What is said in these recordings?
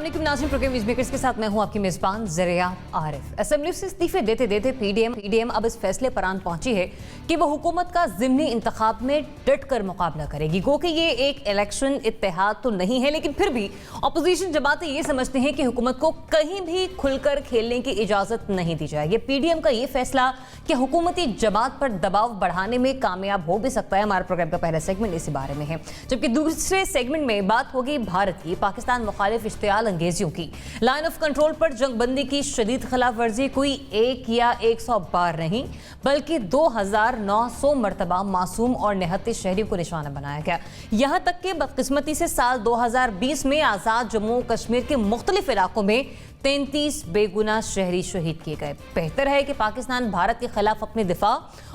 अस्सलामुअलैकुम नाज़रीन, programme news makers के साथ मैं हूं आपकी मेज़बान ज़रिया आरिफ। असेंबली से इस्तीफे देते देते पीडीएम अब इस फैसले पर आन पहुंची है कि वह हुकूमत का ज़िमनी इंतखाब में डट कर मुकाबला करेगी। गो कि ये एक इलेक्शन इत्तेहाद तो नहीं है, लेकिन फिर भी अपोजिशन जमातें ये समझते हैं कि हुकूमत को कहीं भी खुलकर खेलने की इजाज़त नहीं दी जाएगी। पीडीएम का ये फैसला कि हुकूमती जमात पर दबाव बढ़ाने में कामयाब हो भी सकता है। हमारे प्रोग्राम का पहला सेगमेंट इसी बारे में है, जबकि दूसरे सेगमेंट में बात होगी भारत की पाकिस्तान मुखालिफ इश्तियाल अंगेजियों की। लाइन ऑफ कंट्रोल पर जंगबंदी की शदीद खिलाफ वर्जी कोई 1 या 100 बार नहीं, बल्कि 2900 मरतबा मासूम और निहत्ते शहरियों को निशाना बनाया गया। यहाँ तक कि बदकिस्मती से साल 2020 में आज़ाद जम्मू कश्मीर के मुख्तलिफ इलाकों में 33 बेगुनाह शहरी शहीद किए गए। बेहतर है कि पाकिस्तान भारत के खिलाफ अपने दिफा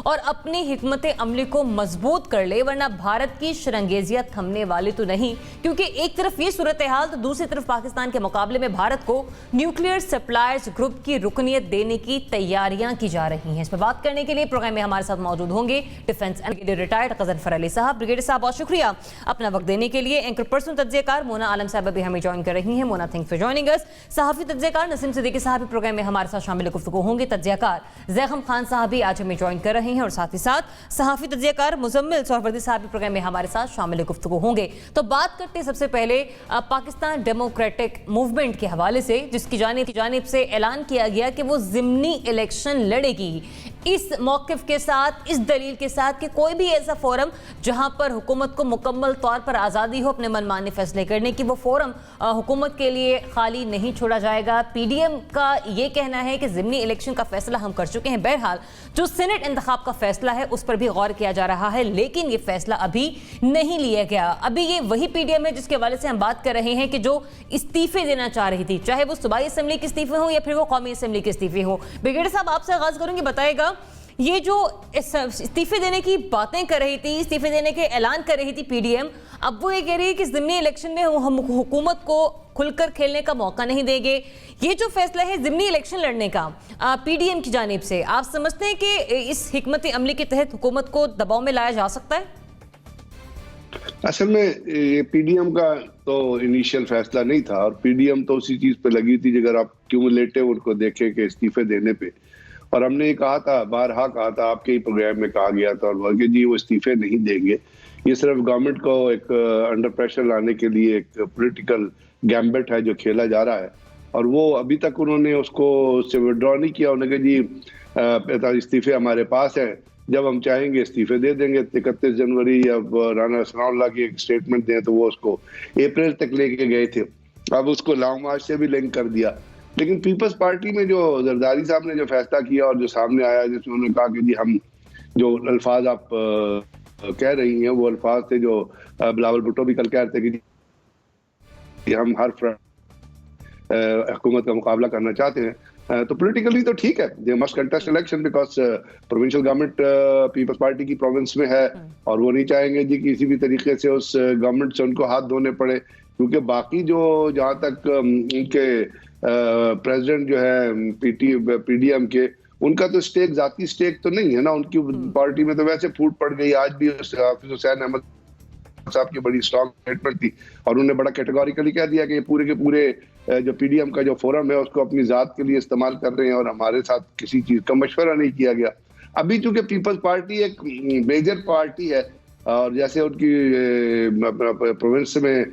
और अपनी हिकमत अमली को मजबूत कर ले, वरना भारत की शरंगेजियां थमने वाली तो नहीं, क्योंकि एक तरफ ये सूरत हाल तो दूसरी तरफ पाकिस्तान के मुकाबले में भारत को न्यूक्लियर सप्लायर्स ग्रुप की रुकनियत देने की तैयारियां की जा रही हैं। इस पर बात करने के लिए प्रोग्राम में हमारे साथ मौजूद होंगे defence brigadier retired Ghazanfar Ali साहब। ब्रिगेडियर साहब बहुत शुक्रिया अपना वक्त देने के लिए। एंकर पर्सन तज्जियाकार मोना आलम साहब भी हमें ज्वाइन कर रही हैं। Mona, thanks for joining us. सहाफी तज्जियाकार नसीम सिद्दीकी साहब भी प्रोग्राम में हमारे साथ शामिल गुफ्तगू होंगे। तज्जियाकार ज़ैगम खान साहब भी आज हमें ज्वाइन कर रहे हैं और साथ ही साथ सहाफी तज्जियाकार मुजम्मिल सोहरवर्दी साहब भी प्रोग्राम में हमारे साथ शामिल गुफ्तगू होंगे। तो बात करते हैं सबसे पहले पाकिस्तान डेमोक्रेटिक मूवमेंट के हवाले से, जिसकी जानिब से ऐलान किया गया कि वो ज़िमनी इलेक्शन लड़ेगी, इस मौक़िफ़ के साथ, इस दलील के साथ कि कोई भी ऐसा फोरम जहां पर हुकूमत को मुकम्मल तौर पर आज़ादी हो अपने मनमाने फैसले करने की, वो फोरम हुकूमत के लिए खाली नहीं छोड़ा जाएगा। पीडीएम का ये कहना है कि ज़िमनी इलेक्शन का फैसला हम कर चुके हैं। बहरहाल जो सीनेट इंतखाब का फैसला है उस पर भी गौर किया जा रहा है, लेकिन ये फैसला अभी नहीं लिया गया। अभी ये वही पीडीएम है जिसके हवाले से हम बात कर रहे हैं कि जो इस्तीफे देना चाह रही थी, चाहे वो सूबाई असम्बली के इस्तीफे हो या फिर वो कौमी असम्बली के इस्तीफे हो। ब्रिगेडियर साहब आपसे आगाज करूंगी, बताएगा ये जो इस्तीफे देने की बातें कर रही थी, इस्तीफे देने के ऐलान कर रही थी पीडीएम, अब वो ये कह रही है कि ज़िमनी इलेक्शन में हम हुकूमत को खुलकर खेलने का मौका नहीं देंगे। ये जो फैसला है ज़िमनी इलेक्शन लड़ने का पीडीएम की जानिब से, आप समझते हैं कि इस हिकमत अमली के तहत हुकूमत को दबाव में लाया जा सकता है? असल में ये पीडीएम का तो इनिशियल फैसला नहीं था, और पीडीएम तो उसी चीज पे लगी थी अगर आप क्यूमुलेटिव उनको देखें कि इस्तीफे देने पे। और हमने ये कहा था, बारहा कहा था, आपके ही प्रोग्राम में कहा गया था, और कि जी वो इस्तीफे नहीं देंगे, ये सिर्फ गवर्नमेंट को एक अंडर प्रेशर लाने के लिए एक पॉलिटिकल गैम्बिट है जो खेला जा रहा है। और वो अभी तक उन्होंने उसको उससे विड्रॉ नहीं किया। उन्होंने कहा जी इस्तीफे हमारे पास हैं, जब हम चाहेंगे इस्तीफे दे देंगे। 31 जनवरी अब राना सनाउल्लाह की एक स्टेटमेंट दें तो वो उसको अप्रैल तक लेके गए थे, अब उसको लॉन्ग मार्च से भी लिंक कर दिया। लेकिन पीपल्स पार्टी में जो जरदारी साहब ने जो फैसला किया और जो सामने आया, जिसमें उन्होंने कहा कि जी हम जो अल्फाज आप कह रही हैं वो अल्फाज थे जो बिलावल भुट्टो भी कल कह रहे थे कि हम हर हुकूमत का मुकाबला करना चाहते हैं। तो पॉलिटिकली तो ठीक है, they must contest election because provincial government peoples party की प्रोविंस में है, और वो नहीं चाहेंगे जी किसी भी तरीके से उस गवर्नमेंट से उनको हाथ धोने पड़े, क्योंकि बाकी जो जहाँ तक इनके प्रेसिडेंट जो है पीडीएम के, उनका तो स्टेक जाती स्टेक तो नहीं है ना, उनकी पार्टी में तो वैसे फूट पड़ गई। आज भी हाफिज हुसैन अहमद साहब की बड़ी स्ट्रॉन्ग स्टेटमेंट थी, और उन्होंने बड़ा कैटेगोरिकली कह दिया कि ये पूरे के पूरे जो पीडीएम का जो फोरम है उसको अपनी जात के लिए इस्तेमाल कर रहे हैं, और हमारे साथ किसी चीज का मशवरा नहीं किया गया। अभी चूंकि पीपल्स पार्टी एक मेजर पार्टी है, और जैसे उनकी प्रोविंस में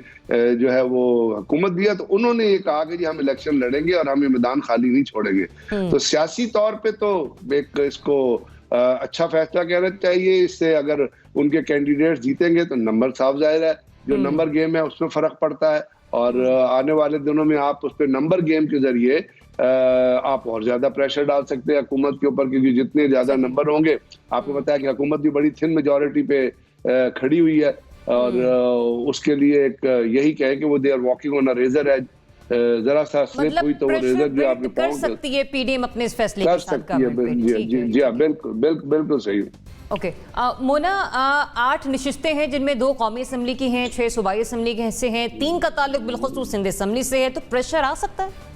जो है वो हुकूमत भी है, तो उन्होंने ये कहा कि जी हम इलेक्शन लड़ेंगे और हम ये मैदान खाली नहीं छोड़ेंगे। तो सियासी तौर पे तो एक इसको अच्छा फैसला कहना चाहिए। इससे अगर उनके कैंडिडेट जीतेंगे तो नंबर साफ जाहिर है, जो नंबर गेम है उसमें फर्क पड़ता है, और आने वाले दिनों में आप उस पर नंबर गेम के जरिए आप और ज्यादा प्रेशर डाल सकते हैं हुकूमत के ऊपर, क्योंकि जितने ज्यादा नंबर होंगे, आपको पता है कि हुकूमत भी बड़ी थिन मेजोरिटी पे खड़ी हुई है, और उसके लिए एक यही कहे कि वो they are walking on a razor edge, जरा सा स्लिप हुई तो वो रेजर भी आपके कर सकती है पीडीएम अपने इस फैसले कर सकती है। जी हाँ, बिल्कुल सही। ओके मोना, 8 नशिस्तें हैं जिनमें 2 कौमी असम्बली की हैं, 6 सूबाई असम्बली के हिस्से हैं, 3 का ताल्लुक बिलखुसूस सिंध असम्बली से है, तो प्रेशर आ सकता है?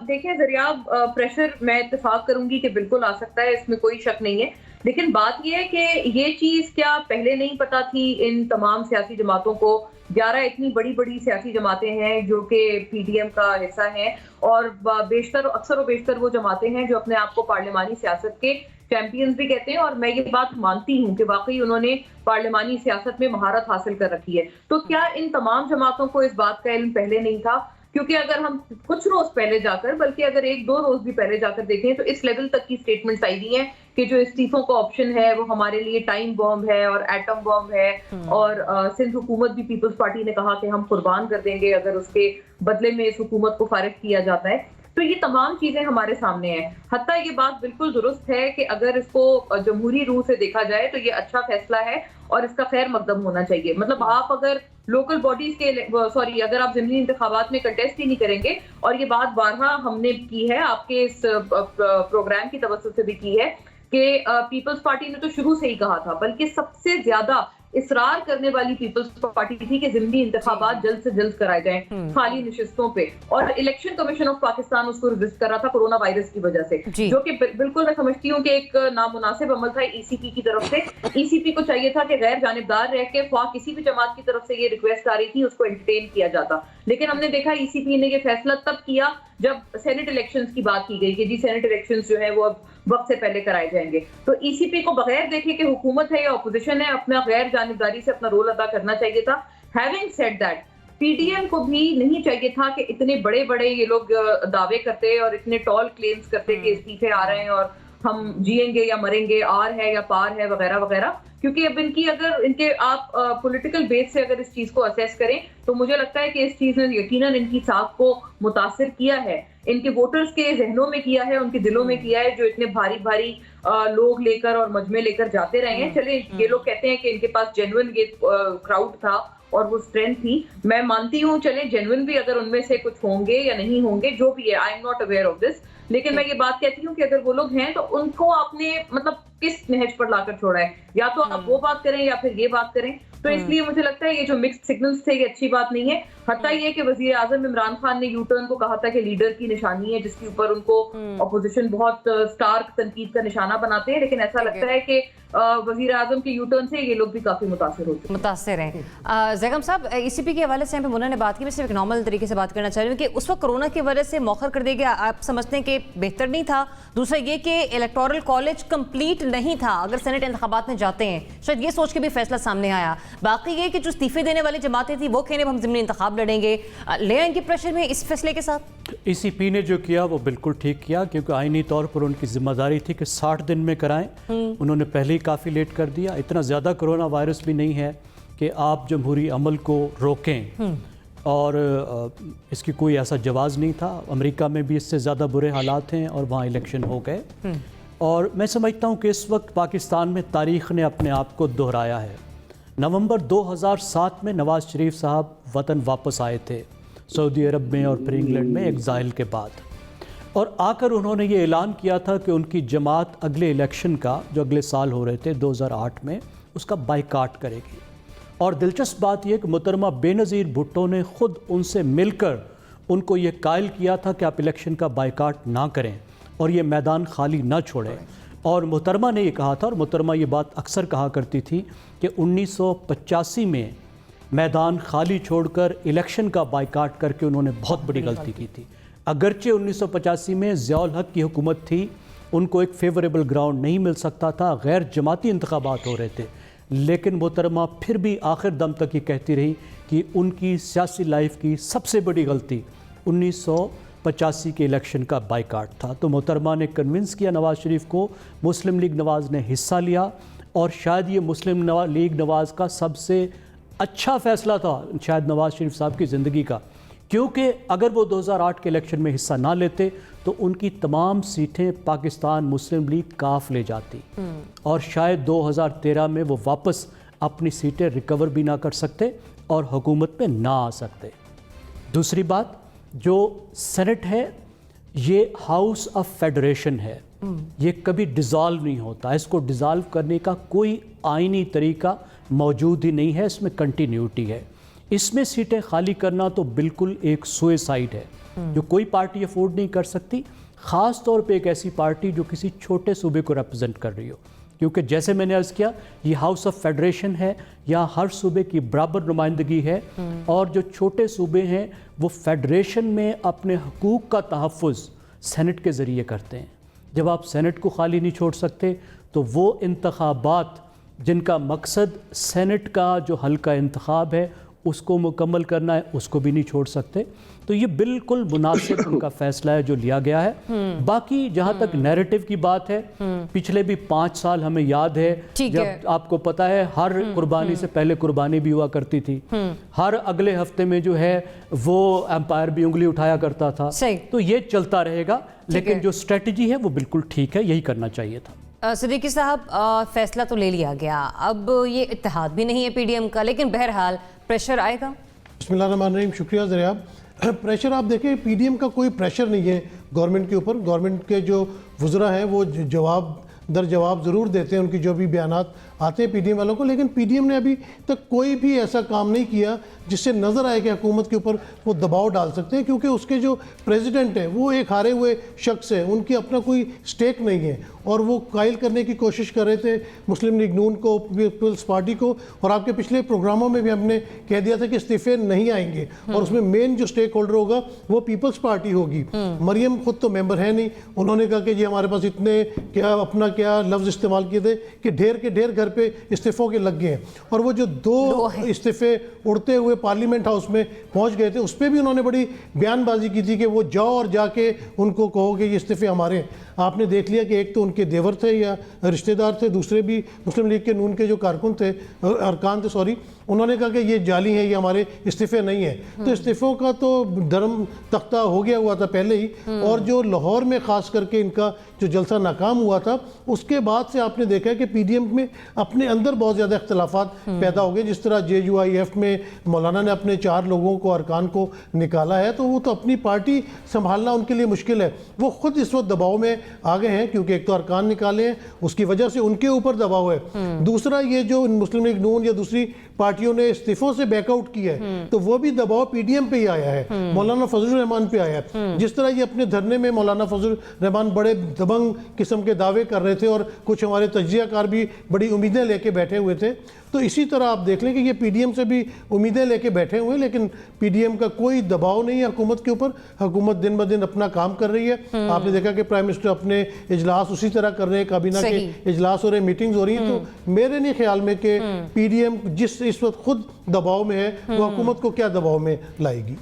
देखिए जरिया, प्रेशर मैं इत्तेफाक करूंगी कि बिल्कुल आ सकता है, इसमें कोई शक नहीं है। लेकिन बात यह है कि ये चीज क्या पहले नहीं पता थी इन तमाम सियासी जमातों को? 11 इतनी बड़ी बड़ी सियासी जमातें हैं जो कि पीडीएम का हिस्सा हैं, और अक्सर और बेशतर वो जमातें हैं जो अपने आप को पार्लिमानी सियासत के चैंपियंस भी कहते हैं, और मैं ये बात मानती हूँ कि वाकई उन्होंने पार्लिमानी सियासत में महारत हासिल कर रखी है। तो क्या इन तमाम जमातों को इस बात का इल्म पहले नहीं था? क्योंकि अगर हम कुछ रोज पहले जाकर, बल्कि अगर 1-2 रोज भी पहले जाकर देखें, तो इस लेवल तक की स्टेटमेंट्स आई हुई हैं कि जो इस्तीफों का ऑप्शन है वो हमारे लिए टाइम बॉम्ब है और एटम बॉम्ब है, और सिंध हुकूमत भी, पीपल्स पार्टी ने कहा कि हम कुर्बान कर देंगे अगर उसके बदले में इस हुकूमत को फारिग किया जाता है। तो ये तमाम चीजें हमारे सामने हैं। हत्ता ये बात बिल्कुल दुरुस्त है कि अगर इसको जमहूरी रूह से देखा जाए तो ये अच्छा फैसला है और इसका खैर मकदम होना चाहिए। मतलब आप अगर लोकल बॉडीज के अगर आप ज़िमनी इंतखाबात में कंटेस्ट ही नहीं करेंगे, और ये बात बारहा हमने की है, आपके इस प्रोग्राम की तवज्जो से भी की है कि पीपल्स पार्टी ने तो शुरू से ही कहा था, बल्कि सबसे ज्यादा इसरार करने वाली पीपल्स पार्टी थी कि ज़िमनी इंतखाबात जल्द से जल्द कराए जाएं खाली निशिस्तों पे, और इलेक्शन कमीशन ऑफ पाकिस्तान उसको रिजिस्ट कर रहा था कोरोना वायरस की वजह से, जो कि बिल्कुल मैं समझती हूँ कि एक नामुनासिब अमल था ईसीपी की तरफ से। ईसीपी को चाहिए था कि गैर जानिबदार रह के ख्वाह किसी भी जमात की तरफ से ये रिक्वेस्ट आ रही थी उसको एंटरटेन किया जाता, लेकिन हमने देखा ईसीपी ने ये फैसला तब किया जब सेनेट इलेक्शंस की बात की गई कि जी सेनेट इलेक्शंस जो है वो अब वक्त से पहले कराए जाएंगे। तो ईसीपी को बगैर देखे कि हुकूमत है या ऑपोजिशन है, अपना गैर जानिबदारी से अपना रोल अदा करना चाहिए था। हैविंग सेड दैट, पीडीएम को भी नहीं चाहिए था कि इतने बड़े बड़े ये लोग दावे करते और इतने टॉल क्लेम्स करते कि इस्तीफे आ रहे हैं और हम जिएंगे या मरेंगे, आर है या पार है वगैरह वगैरह, क्योंकि अब इनके आप पॉलिटिकल बेस से अगर इस चीज को असेस करें तो मुझे लगता है कि इस चीज ने यकीनन इनकी साख को मुतासिर किया है, इनके वोटर्स के जहनों में किया है, उनके दिलों में किया है, जो इतने भारी भारी लोग लेकर और मजमे लेकर जाते रहे हैं। चले ये लोग कहते हैं कि इनके पास जेन्युइन क्राउड था और वो स्ट्रेंथ थी, मैं मानती हूँ, चले जेन्युइन भी अगर उनमें से कुछ होंगे या नहीं होंगे, जो भी है, I am not aware of this, लेकिन मैं ये बात कहती हूँ कि अगर वो लोग हैं तो उनको आपने मतलब किस नहज पर लाकर छोड़ा है, या तो आप वो बात करें या फिर ये बात करें। तो इसलिए मुझे लगता है ये जो मिक्स्ड सिग्नल्स थे ये अच्छी बात नहीं है। हत्ता ये कि वजीर आजम इमरान खान ने यूटर्न को कहा था कि लीडर की निशानी है, जिसके ऊपर उनको अपोजिशन बहुत स्टार्क तनकीद का निशाना बनाते हैं, लेकिन ऐसा लगता है कि वजीर आजम के यूटर्न से ये लोग भी काफी मुतासिर हैं। जैगम साहब, ईसीपी के हवाले से मुन्ना ने बात की, मैं सिर्फ एक नॉर्मल तरीके से बात करना चाह रही हूँ कि उस वक्त कोरोना की वजह से मौखर कर दिया गया, आप समझते हैं कि बेहतर नहीं था? दूसरा ये कि इलेक्टोरल कॉलेज कंप्लीट नहीं था, अगर सेनेट इंतखाबात में जाते हैं शायद ये सोच के भी फैसला सामने आया। बाकी ये कि जो इस्तीफे देने वाली जमातें थी वो कहने हम ज़िमनी इंतखाब लड़ेंगे, ले आएंगे प्रेशर में इस फैसले के साथ। ईसीपी ने जो किया वो बिल्कुल ठीक किया, क्योंकि आईनी तौर पर उनकी जिम्मेदारी थी कि 60 दिन में कराएं, उन्होंने पहले ही काफ़ी लेट कर दिया। इतना ज़्यादा कोरोना वायरस भी नहीं है कि आप जमहूरी अमल को रोकें, और इसकी कोई ऐसा जवाज़ नहीं था। अमेरिका में भी इससे ज़्यादा बुरे हालात हैं और वहाँ इलेक्शन हो गए। और मैं समझता हूँ कि इस वक्त पाकिस्तान में तारीख़ ने अपने आप को दोहराया है। नवंबर 2007 में नवाज़ शरीफ साहब वतन वापस आए थे सऊदी अरब में और फिर इंग्लैंड में एग्ज़ाइल के बाद, और आकर उन्होंने ये ऐलान किया था कि उनकी जमात अगले इलेक्शन का, जो अगले साल हो रहे थे 2008 में, उसका बाइकाट करेगी। और दिलचस्प बात यह कि मोहतरमा बेनज़ीर भुट्टो ने ख़ुद उनसे मिलकर उनको ये कायल किया था कि आप इलेक्शन का बाइकाट ना करें और ये मैदान खाली ना छोड़ें। और मोहतरमा ने ये कहा था, और मोहतरमा ये बात अक्सर कहा करती थी कि 1985 में मैदान खाली छोड़कर इलेक्शन का बाइकाट करके उन्होंने बहुत बड़ी गलती की थी। अगरचे 1985 में ज़ियाउल हक की हुकूमत थी, उनको एक फेवरेबल ग्राउंड नहीं मिल सकता था, गैर जमाती इंतखाबात हो रहे थे, लेकिन मोहतरमा फिर भी आखिर दम तक ये कहती रही कि उनकी सियासी लाइफ की सबसे बड़ी गलती 1985 के इलेक्शन का बाइकाट था। तो मोहतरमा ने कन्विंस किया नवाज़ शरीफ को, मुस्लिम लीग नवाज़ ने हिस्सा लिया, और शायद ये मुस्लिम लीग नवाज़ का सबसे अच्छा फ़ैसला था शायद नवाज़ शरीफ साहब की ज़िंदगी का, क्योंकि अगर वो 2008 के इलेक्शन में हिस्सा ना लेते तो उनकी तमाम सीटें पाकिस्तान मुस्लिम लीग काफ ले जाती, और शायद 2013 में वो वापस अपनी सीटें रिकवर भी ना कर सकते और हुकूमत में ना आ सकते। दूसरी बात, जो सेनेट है ये हाउस ऑफ फेडरेशन है, ये कभी डिज़ॉल्व नहीं होता, इसको डिज़ॉल्व करने का कोई आईनी तरीका मौजूद ही नहीं है, इसमें कंटिन्यूटी है। इसमें सीटें खाली करना तो बिल्कुल एक सुसाइड है जो कोई पार्टी अफोर्ड नहीं कर सकती, ख़ास तौर पे एक ऐसी पार्टी जो किसी छोटे सूबे को रिप्रेजेंट कर रही हो। क्योंकि जैसे मैंने अर्ज़ किया, ये हाउस ऑफ फेडरेशन है, यहाँ हर सूबे की बराबर नुमाइंदगी है और जो छोटे सूबे हैं वो फेडरेशन में अपने हकूक़ का तहफ़्फ़ुज़ सेनेट के ज़रिए करते हैं। जब आप सेनेट को खाली नहीं छोड़ सकते तो वो इंतखाबात जिनका मकसद सेनेट का जो हल्का इंतखाब है उसको मुकम्मल करना है, उसको भी नहीं छोड़ सकते। तो ये बिल्कुल मुनासिब उनका फैसला है जो लिया गया है। बाकी जहाँ तक नैरेटिव की बात है, पिछले भी 5 साल हमें याद है जब आपको पता है हर कुर्बानी से पहले कुर्बानी भी हुआ करती थी, हर अगले हफ्ते में जो है वो एम्पायर भी उंगली उठाया करता था। तो ये चलता रहेगा, लेकिन जो स्ट्रेटजी है वो बिल्कुल ठीक है, यही करना चाहिए था। सिद्दीकी साहब, फैसला तो ले लिया गया, अब ये इत्तेहाद भी नहीं है पीडीएम का, लेकिन बहरहाल प्रेशर आएगा। बिस्मिल्लाहिर्रहमानिर्रहीम, शुक्रिया ज़रिया। प्रेशर आप देखें, पीडीएम का कोई प्रेशर नहीं है गवर्नमेंट के ऊपर। गवर्नमेंट के जो वज़रा हैं वो जवाब दर जवाब ज़रूर देते हैं उनकी जो भी बयानात आते हैं पीडीएम वालों को, लेकिन पीडीएम ने अभी तक कोई भी ऐसा काम नहीं किया जिससे नज़र आए कि हुकूमत के ऊपर वो दबाव डाल सकते हैं, क्योंकि उसके जो प्रेसिडेंट हैं वो एक हारे हुए शख्स हैं, उनकी अपना कोई स्टेक नहीं है और वो कायल करने की कोशिश कर रहे थे मुस्लिम लीग नून को, पीपल्स पार्टी को। और आपके पिछले प्रोग्रामों में भी हमने कह दिया था कि इस्तीफे नहीं आएंगे और उसमें मेन जो स्टेक होल्डर होगा वो पीपल्स पार्टी होगी। मरियम खुद तो मेंबर है नहीं, उन्होंने कहा कि जी हमारे पास इतने क्या लफ्ज़ इस्तेमाल किए थे कि ढेर के ढेर घर पे इस्तीफ़ों के लग गए हैं। और वो जो दो इस्तीफे उड़ते हुए पार्लियामेंट हाउस में पहुंच गए थे, उस पर भी उन्होंने बड़ी बयानबाजी की थी कि वो जाओ और जाके उनको कहो कि ये इस्तीफे हमारे हैं। आपने देख लिया कि एक तो उनके देवर थे या रिश्तेदार थे, दूसरे भी मुस्लिम लीग के नून के जो कारकुन थे, अरकान थे सॉरी, उन्होंने कहा कि ये जाली है, ये हमारे इस्तीफे नहीं है। तो इस्तीफ़ों का तो धर्म तख्ता हो गया हुआ था पहले ही। और जो लाहौर में ख़ास करके इनका जो जलसा नाकाम हुआ था, उसके बाद से आपने देखा है कि पीडीएम में अपने अंदर बहुत ज़्यादा इख्तलाफात पैदा हो गए। जिस तरह JUIF में मौलाना ने अपने 4 लोगों को, अरकान को निकाला है, तो वो तो अपनी पार्टी संभालना उनके लिए मुश्किल है। वो खुद इस वक्त दबाव में आ गए हैं, क्योंकि एक तो अरकान निकाले हैं, उसकी वजह से उनके ऊपर दबाव है। दूसरा, ये जो मुस्लिम लीग नून या दूसरी पार्टियों ने इस्तीफों से बैकआउट किया है, तो वो भी दबाव पीडीएम पे ही आया है, मौलाना फजलुर रहमान पे आया है। जिस तरह ये अपने धरने में मौलाना फजलुर रहमान बड़े दबंग किस्म के दावे कर रहे थे और कुछ हमारे तज्जियाकार भी बड़ी उम्मीदें लेके बैठे हुए थे, तो इसी तरह आप देख लें कि ये पीडीएम से भी उम्मीदें लेके बैठे हुए हैं, लेकिन पीडीएम का कोई दबाव नहीं है हुकूमत के ऊपर। हुकूमत दिन ब दिन अपना काम कर रही है। आपने देखा कि प्राइम मिनिस्टर अपने इजलास उसी तरह कर रहे हैं, काबीना के इजलास हो रहे हैं, मीटिंग्स हो रही हैं। तो मेरे नहीं ख्याल में कि पीडीएम जिस इस वक्त खुद दबाव में है, वो हुकूमत को क्या दबाव में लाएगी।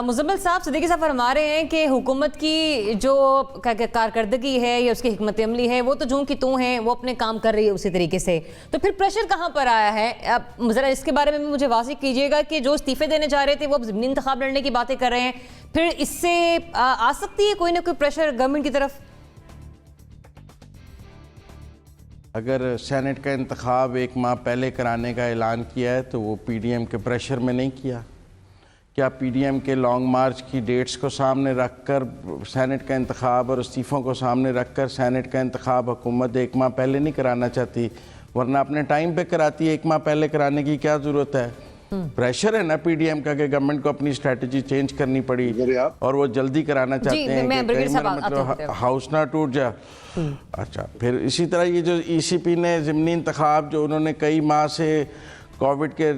मुज़म्मिल साहब, सिद्दीकी साहब फरमा रहे हैं कि हुकूमत की जो कारकर्दगी है या उसकी हिकमत अमली है वो तो जूं की तूं है, वो अपने काम कर रही है उसी तरीके से, तो फिर प्रेशर कहाँ पर आया है? अब ज़रा इसके बारे में भी मुझे वाज़ेह कीजिएगा कि जो इस्तीफे देने जा रहे थे वो अब ज़िमनी इंतखाब लड़ने की बातें कर रहे हैं, फिर इससे आ सकती है कोई ना कोई प्रेशर गवर्नमेंट की तरफ? अगर सेनेट का इंतखाब 1 माह पहले कराने का ऐलान किया है तो वो पीडीएम के प्रेशर में नहीं किया। क्या पीडीएम के लॉन्ग मार्च की डेट्स को सामने रखकर सेनेट का इंतखाब और इस्तीफ़ों को सामने रखकर सेनेट का इंतखाब हुकूमत 1 माह पहले नहीं कराना चाहती, वरना अपने टाइम पे कराती है। 1 माह पहले कराने की क्या ज़रूरत है? प्रेशर है ना पीडीएम का कि गवर्नमेंट को अपनी स्ट्रेटजी चेंज करनी पड़ी और वो जल्दी कराना चाहते हैं कि कई मतलब हाउस ना टूट जाए। अच्छा, फिर इसी तरह ये जो ECP ने ज़िमनी इंतखाब जो उन्होंने कई माह से कोविड के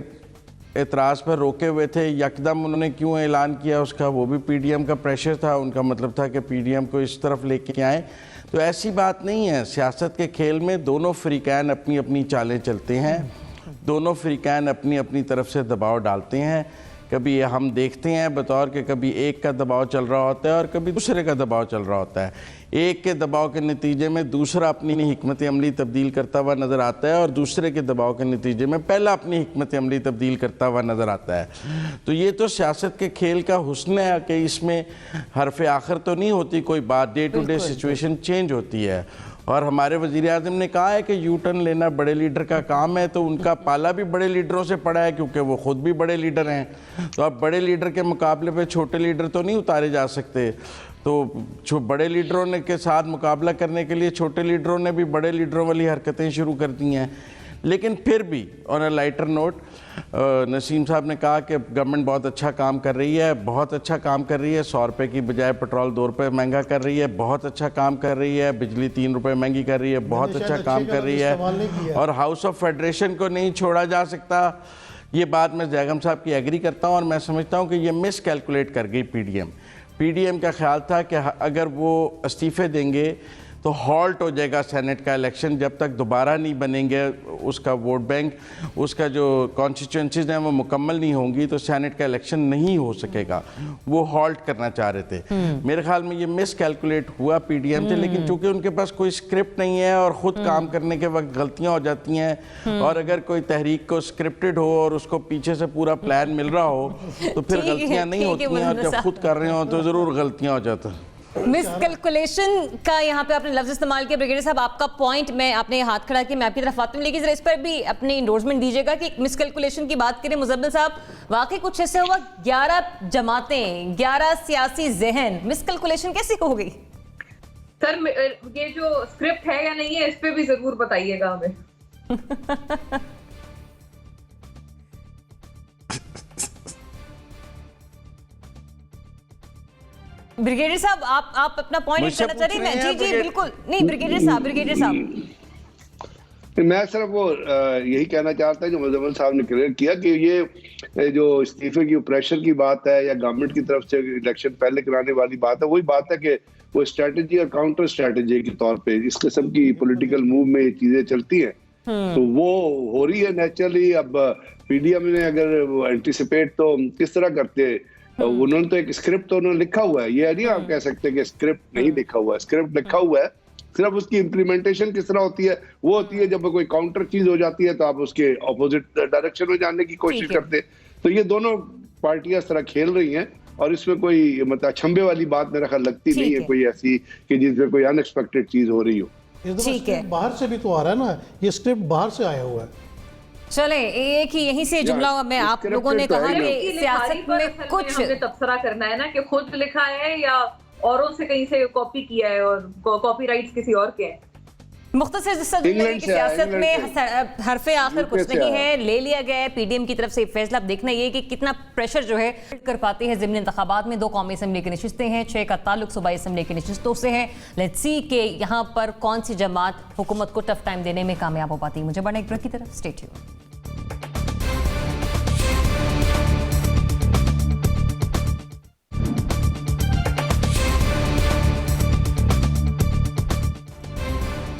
एतराज़ पर रोके हुए थे, यकदम उन्होंने क्यों ऐलान किया उसका? वो भी पीडीएम का प्रेशर था। उनका मतलब था कि पीडीएम को इस तरफ लेके आए। तो ऐसी बात नहीं है। सियासत के खेल में दोनों फ़रीक़ैन अपनी अपनी चालें चलते हैं, दोनों फ़रीक़ैन अपनी अपनी तरफ से दबाव डालते हैं। कभी ये हम देखते हैं बतौर के कभी एक का दबाव चल रहा होता है और कभी दूसरे का दबाव चल रहा होता है। एक के दबाव के नतीजे में दूसरा अपनी हिकमत अमली तब्दील करता हुआ नज़र आता है और दूसरे के दबाव के नतीजे में पहला अपनी हिकमत अमली तब्दील करता हुआ नज़र आता है। तो ये तो सियासत के खेल का हुस्न है कि इसमें हरफ आखिर तो नहीं होती कोई बात, day to day situation change होती है। और हमारे वज़ीर-ए-आज़म ने कहा है कि यू टर्न लेना बड़े लीडर का काम है, तो उनका पाला भी बड़े लीडरों से पड़ा है क्योंकि वो ख़ुद भी बड़े लीडर हैं। तो अब बड़े लीडर के मुकाबले पे छोटे लीडर तो नहीं उतारे जा सकते। तो जो बड़े लीडरों ने के साथ मुकाबला करने के लिए छोटे लीडरों ने भी बड़े लीडरों वाली हरकतें शुरू कर दी हैं। लेकिन फिर भी on a lighter note, Naseem साहब ने कहा कि गवर्नमेंट बहुत अच्छा काम कर रही है, बहुत अच्छा काम कर रही है। 100 रुपये की बजाय पेट्रोल 2 रुपये महंगा कर रही है, बहुत अच्छा काम कर रही है। बिजली 3 रुपये महंगी कर रही है, बहुत अच्छा काम कर रही है। और हाउस ऑफ फेडरेशन को नहीं छोड़ा जा सकता, ये बात मैं जैगम साहब की एग्री करता हूँ। और मैं समझता हूँ कि ये मिस कैलकुलेट कर गई पीडीएम का ख्याल था कि अगर वो इस्तीफ़े देंगे तो हॉल्ट हो जाएगा सेनेट का इलेक्शन, जब तक दोबारा नहीं बनेंगे उसका वोट बैंक, उसका जो कॉन्स्टिट्यूंसीज हैं वो मुकम्मल नहीं होंगी तो सेनेट का इलेक्शन नहीं हो सकेगा। वो हॉल्ट करना चाह रहे थे। मेरे ख्याल में ये मिस कैलकुलेट हुआ पीडीएम से, लेकिन चूंकि उनके पास कोई स्क्रिप्ट नहीं है और ख़ुद काम करने के वक्त गलतियाँ हो जाती हैं, और अगर कोई तहरीक को स्क्रिप्टेड हो और उसको पीछे से पूरा प्लान मिल रहा हो तो फिर गलतियाँ नहीं होती हैं, और जब खुद कर रहे हो तो ज़रूर गलतियाँ हो जाती हैं। मिसकैलकुलेशन का यहाँ पे आपने लफ्ज इस्तेमाल किया ब्रिगेडियर साहब, आपका पॉइंट मैं आपने हाथ खड़ा किया, मैं आपकी तरफ आती हूँ, लेकिन जरा इस पर भी अपनी इंडोर्समेंट दीजिएगा कि मिसकैलकुलेशन की बात करें। मुजम्मिल साहब, वाकई कुछ ऐसे हुआ 11 जमातें, 11 सियासी जहन, मिसकैलकुलेशन कैसी हो गई? सर ये जो स्क्रिप्ट है या नहीं है इस पे भी जरूर बताइएगा हमें। ब्रिगेडियर साहब आप अपना पॉइंट करना चाह रहे हैं? जी बिल्कुल, नहीं ब्रिगेडियर साहब मैं सिर्फ वो यही कहना चाहता हूँ जो मुजम्मिल साहब ने क्लियर किया कि ये जो इस्तीफे की प्रेशर की बात है या गवर्नमेंट की तरफ से इलेक्शन पहले कराने वाली बात है, वही बात है कि वो स्ट्रेटेजी और काउंटर स्ट्रेटेजी के तौर पे इस किस्म की पॉलिटिकल मूव में ये चीजें चलती हैं, तो वो हो रही है नेचुरली। अब पीडीएम ने अगर एंटिसिपेट तो किस तरह करते, उन्होंने तो एक स्क्रिप्ट तो उन्होंने लिखा हुआ है, ये नहीं आप कह सकते कि स्क्रिप्ट नहीं लिखा हुआ है, स्क्रिप्ट लिखा हुआ है, सिर्फ उसकी इम्प्लीमेंटेशन किस तरह होती है वो होती है जब कोई काउंटर चीज हो जाती है तो आप उसके ऑपोजिट डायरेक्शन में जाने की कोशिश करते हैं। तो ये दोनों पार्टियां इस तरह खेल रही हैं और इसमें कोई मतलब छंबे वाली बात मेरा ख्याल लगती नहीं है कोई ऐसी कि जिसमें कोई अनएक्सपेक्टेड चीज हो रही हो। ठीक है, बाहर से भी तो आ रहा है ना, ये स्क्रिप्ट बाहर से आया हुआ है। चले एक ही यहीं से जुमला में आप लोगों ने कहा कि सियासत में कुछ हमें तबसरा करना है ना कि खुद लिखा है या औरों से कहीं से कॉपी किया है और कॉपीराइट्स किसी और के हैं। मुख्तसर सियासत में हरफे आखिर कुछ नहीं है, ले लिया गया है पीडीएम की तरफ से फैसला। अब देखना ये कि कितना प्रेशर जो है कर पाती है। ज़िमनी इंतखाबात में 2 कौमी असम्बली की नशिस्तें हैं, 6 का ताल्लुक सूबाई असम्बली की नशिस्तों से है। लेट्स सी कि यहाँ पर कौन सी जमात हुकूमत को टफ टाइम देने में कामयाब हो पाती है। मुझे बढ़ना एक ब्रेक की तरफ, स्टे ट्यून्ड।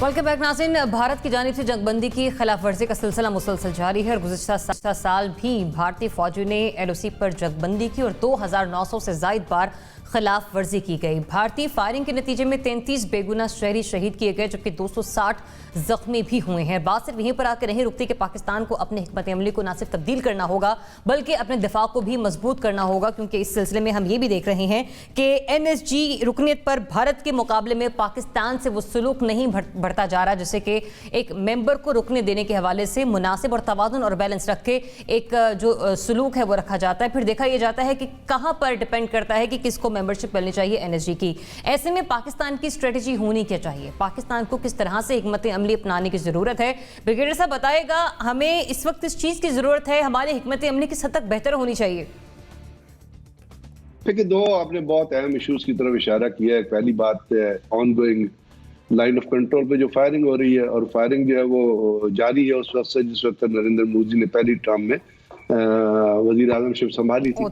वेलकम बैक नाज़रीन। भारत की जानिब से जंगबंदी की खिलाफ वर्जी का सिलसिला मुसलसल जारी है और गुज़िश्ता साल भी भारतीय फौजियों ने एलओसी पर जंगबंदी की और 2900 से ज़ायद बार खिलाफ वर्जी की गई। भारतीय फायरिंग के नतीजे में 33 बेगुनाह शहरी शहीद किए गए जबकि 260 जख्मी भी हुए हैं। बात सिर्फ यहीं पर आकर नहीं रुकती कि पाकिस्तान को अपने हिकमत अमली को न सिर्फ तब्दील करना होगा बल्कि अपने दिफा को भी मजबूत करना होगा, क्योंकि इस सिलसिले में हम ये भी देख रहे हैं कि NSG रुकनीत पर भारत के मुकाबले में पाकिस्तान से वो सलूक नहीं बढ़ता जा रहा, जैसे कि एक मेंबर को रुकने देने के हवाले से मुनासिब और तवाज़ुन और बैलेंस रख के एक जो सलूक है वो रखा जाता है। फिर देखा यह जाता है कि कहाँ पर डिपेंड करता है कि किसको मेंबरशिप मिलनी चाहिए NSG की। ऐसे में पाकिस्तान की स्ट्रेटजी होनी क्या चाहिए, पाकिस्तान को किस तरह से हिकमत अमली अपनाने की जरूरत है? ब्रिगेडियर साहब बताएगा, हमें इस वक्त इस चीज की जरूरत है, हमारी हिकमत अमली किस हद तक बेहतर होनी चाहिए? देखिए, 2 आपने बहुत अहम इश्यूज की तरफ इशारा किया है। पहली बात on going line of control पे जो फायरिंग हो रही है, और फायरिंग जो है वो जारी है उस वक्त से जिस वक्त नरेंद्र मोदी ने पहली टर्म में वजीर आजमशिप संभाली थी,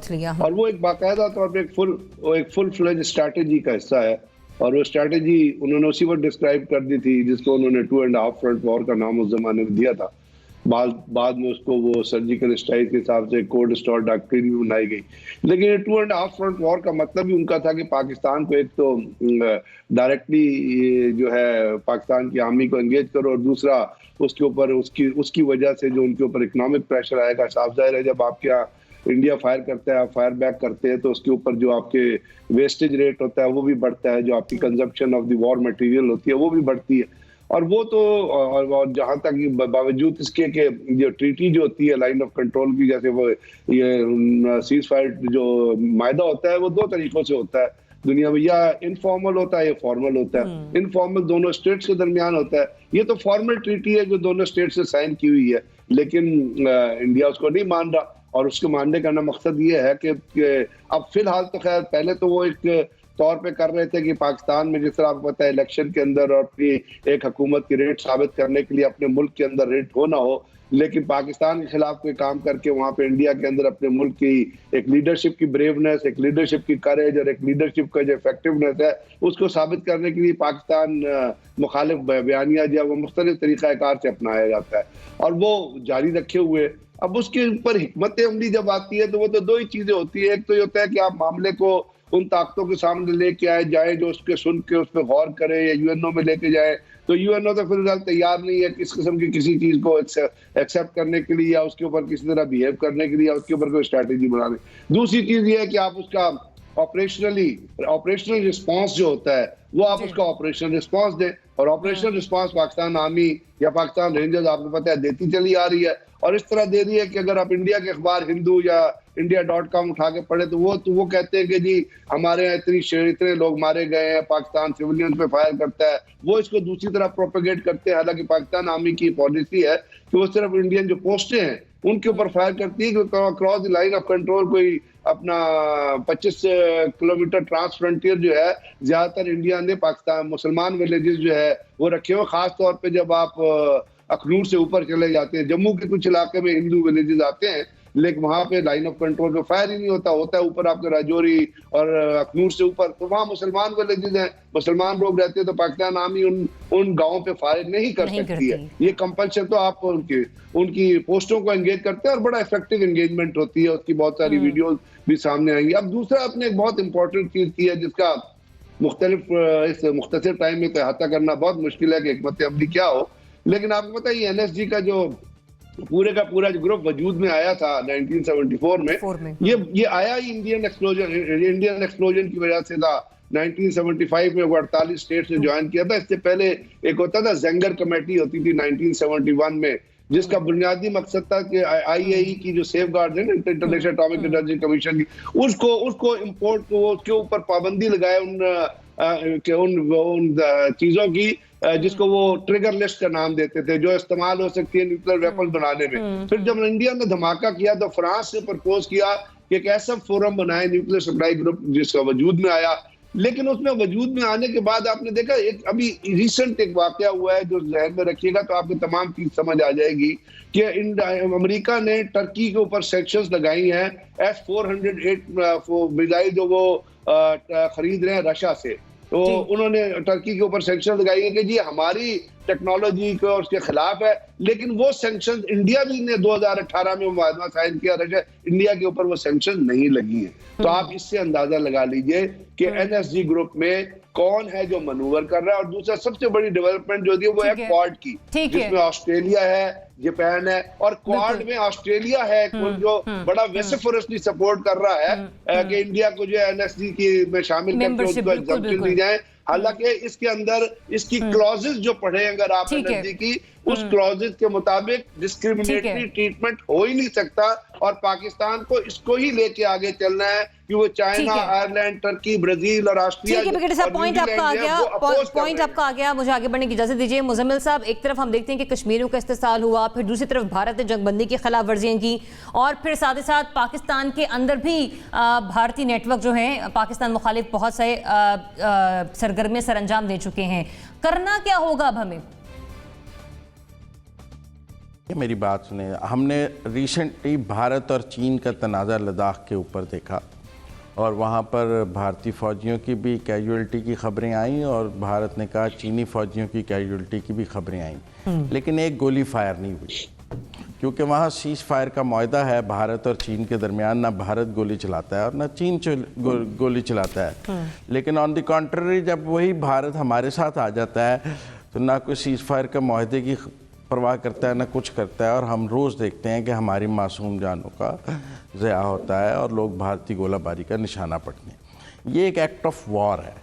और वो एक बाकायदा तौर पे एक फुल फ्लेज स्ट्रैटेजी का हिस्सा है। और वो स्ट्रैटेजी उन्होंने उसी वक्त डिस्क्राइब कर दी थी जिसको उन्होंने 2.5 फ्रंट वॉर का नाम उस जमाने में दिया था। बाद में उसको वो सर्जिकल स्ट्राइक के हिसाब से कोल्ड स्टोर डॉक्ट्रिन भी बनाई गई। लेकिन ये 2.5 फ्रंट वॉर का मतलब ही उनका था कि पाकिस्तान को एक तो डायरेक्टली जो है पाकिस्तान की आर्मी को एंगेज करो, और दूसरा उसके ऊपर उसकी वजह से जो उनके ऊपर इकोनॉमिक प्रेशर आएगा। साफ जाहिर है जब आपके यहाँ इंडिया फायर करता है, आप फायर बैक करते हैं, तो उसके ऊपर जो आपके वेस्टेज रेट होता है वो भी बढ़ता है, जो आपकी consumption of the war material होती है वो भी बढ़ती है। और वो तो और जहां तक बावजूद इसके कि जो ट्रीटी जो होती है लाइन ऑफ कंट्रोल की, जैसे वो ये सीज फायर जो मायदा होता है वो 2 तरीकों से होता है। दुनिया में, या इनफॉर्मल होता है या फॉर्मल होता है। इनफॉर्मल दोनों स्टेट्स के दरमियान होता है, ये तो फॉर्मल ट्रीटी है जो दोनों स्टेट से साइन की हुई है, लेकिन इंडिया उसको नहीं मान रहा। और उसको मानने का ना मकसद ये है कि अब फिलहाल तो खैर, पहले तो वो एक तौर पे कर रहे थे कि पाकिस्तान में जिस तरह आपको पता है इलेक्शन के अंदर और अपनी एक हुकूमत की रेट साबित करने के लिए अपने मुल्क के अंदर रेट हो ना हो, लेकिन पाकिस्तान के खिलाफ कोई काम करके वहां पे इंडिया के अंदर अपने मुल्क की एक लीडरशिप की ब्रेवनेस, एक लीडरशिप की करेज और एक लीडरशिप का जो इफेक्टिवनेस है उसको साबित करने के लिए पाकिस्तान मुखालिफ बयानिया जो वो मुख्तलिफ तरीक़ाकार से अपनाया जाता है और वो जारी रखे हुए। अब उसके ऊपर हिकमत अमली जब आती है तो वो तो दो ही चीजें होती है। एक तो ये होता है कि आप मामले को उन ताकतों के सामने लेके आए जाए जो उसके सुन के उस पर गौर करे, या यूएनओ में लेके जाए, तो यूएनओ तो फिलहाल तैयार नहीं है इस किस्म की किसी चीज को एक्सेप्ट करने के लिए या उसके ऊपर किसी तरह बिहेव करने के लिए या उसके ऊपर कोई स्ट्रैटेजी बनाने। दूसरी चीज ये है कि आप उसका ऑपरेशनल रिस्पांस जो होता है वो आप उसका ऑपरेशनल रिस्पांस दें, और ऑपरेशनल रिस्पांस पाकिस्तान आर्मी या पाकिस्तान रेंजर्स आपको पता है देती चली आ रही है, और इस तरह दे रही है कि अगर आप इंडिया के अखबार हिंदू या India.com उठा के पढ़े तो वो कहते हैं कि जी हमारे यहाँ इतने लोग मारे गए हैं, पाकिस्तान सिविलियंस पे फायर करता है, वो इसको दूसरी तरफ प्रोपेगेट करते हैं। हालांकि पाकिस्तान आर्मी की पॉलिसी है कि वो सिर्फ इंडियन जो पोस्टें हैं उनके ऊपर फायर करती है, कि cross the line of control कोई अपना 25 किलोमीटर ट्रांस फ्रंटियर जो है ज्यादातर इंडिया ने पाकिस्तान मुसलमान विलेजेस जो है वो रखे हुए, खास तौर पे जब आप अखनूर से ऊपर चले जाते हैं, जम्मू के कुछ इलाके में हिंदू विलेजेस आते हैं लेकिन वहां पे लाइन ऑफ कंट्रोल पे फायर ही नहीं होता है ऊपर आपके राजौरी और अखनूर से ऊपर, तो वहां मुसलमान विलेजेस हैं, मुसलमान लोग रहते हैं, तो पाकिस्तान आर्मी उन गांवों पे फायर नहीं कर सकती है। ये कंपल्शन तो आप उनकी पोस्टों को एंगेज करते हैं और बड़ा इफेक्टिव एंगेजमेंट होती है, उसकी बहुत सारी वीडियोज भी सामने आएंगी। अब दूसरा आपने एक बहुत इंपॉर्टेंट चीज की है जिसका इस मुख्तसर टाइम में अहाता करना बहुत मुश्किल है कि हिकमत अमली क्या हो, लेकिन आपको पता है NSG का जो पूरे का पूरा जो ग्रुप वजूद में आया था 1974 में, ये आया ही इंडियन एक्सप्लोजन की वजह से था। 1975 में 48 स्टेट्स ने ज्वाइन किया था। इससे पहले एक होता था जेंगर कमेटी होती थी 1971 में, जिसका बुनियादी मकसद था कि IAEA की जो सेफ गार्ड है ना, इंटरनेशनल एटॉमिक एनर्जी कमीशन की, उसको इम्पोर्ट को उसके ऊपर पाबंदी लगाए उन चीजों की जिसको वो ट्रिगर लिस्ट का नाम देते थे, जो इस्तेमाल हो सकती है न्यूक्लियर वेपन बनाने में। फिर जब इंडिया ने धमाका किया तो फ्रांस से प्रपोज किया कि एक ऐसा फोरम बनाए न्यूक्लियर सप्लाई ग्रुप जिसका वजूद में आया। लेकिन उसमें वजूद में आने के बाद आपने देखा एक अभी रिसेंट एक वाकया हुआ है जो जहन में रखिएगा तो आपको तमाम चीज समझ आ जाएगी कि अमेरिका ने टर्की के ऊपर सैंक्शंस लगाई हैं S-408 मिसाइल जो वो खरीद रहे हैं रशिया से। तो उन्होंने टर्की के ऊपर सैंक्शन लगाई है कि जी हमारी टेक्नोलॉजी को उसके खिलाफ है, लेकिन वो सैंक्शन इंडिया भी ने 2018 में मुआहदा साइन किया, रशिया इंडिया के ऊपर वो सैंक्शन नहीं लगी है। तो आप इससे अंदाजा लगा लीजिए कि NSG ग्रुप में कौन है जो मनूवर कर रहा है। और दूसरा सबसे बड़ी डेवलपमेंट जो है वो है क्वाड की, जिसमें ऑस्ट्रेलिया है, जापान है, और क्वाड में ऑस्ट्रेलिया है जो बड़ा वेसिफरसली सपोर्ट कर रहा है कि इंडिया को जो NSG की में शामिल करके उसको एग्जम्पशन दी जाए। हालांकि इसके अंदर इसकी क्लॉजेस जो पढ़े अगर आप NSG की, उस क्लॉजेस के मुताबिक डिस्क्रिमिनेटरी ट्रीटमेंट हो ही नहीं सकता, और पाकिस्तान को इसको ही लेके आगे चलना है कि वो चाइना, आयरलैंड, टर्की, ब्राजील और ऑस्ट्रेलिया। पॉइंट आपका आ गया, मुझे आगे बढ़ने की इजाजत दीजिए। मुजम्मिल साहब, एक तरफ हम देखते हैं कि कश्मीरियों का इस्तेसाल हुआ, फिर दूसरी तरफ भारत ने जंगबंदी की खिलाफ वर्जियां की, और फिर साथ ही साथ पाकिस्तान के अंदर भी भारतीय नेटवर्क जो है पाकिस्तान मुखालिफ बहुत से सरगर्मियां सर अंजाम दे चुके हैं। करना क्या होगा अब हमें? मेरी बात सुने, हमने रिसेंटली भारत और चीन का तनाज़ा लद्दाख के ऊपर देखा, और वहाँ पर भारतीय फ़ौजियों की भी कैजुअल्टी की खबरें आईं और भारत ने कहा चीनी फ़ौजियों की कैजुअल्टी की भी खबरें आईं, लेकिन एक गोली फायर नहीं हुई, क्योंकि वहाँ सीज़ फायर का मुआहदा है भारत और चीन के दरमियान। ना भारत गोली चलाता है और ना चीन गोली चलाता है। लेकिन ऑन द कॉन्ट्ररी जब वही भारत हमारे साथ आ जाता है तो ना कोई सीज़ फायर का मुआहदे की परवाह करता है, ना कुछ करता है, और हम रोज़ देखते हैं कि हमारी मासूम जानों का ज़या होता है और लोग भारतीय गोलाबारी का निशाना पड़ते हैं। ये एक एक्ट ऑफ वॉर है,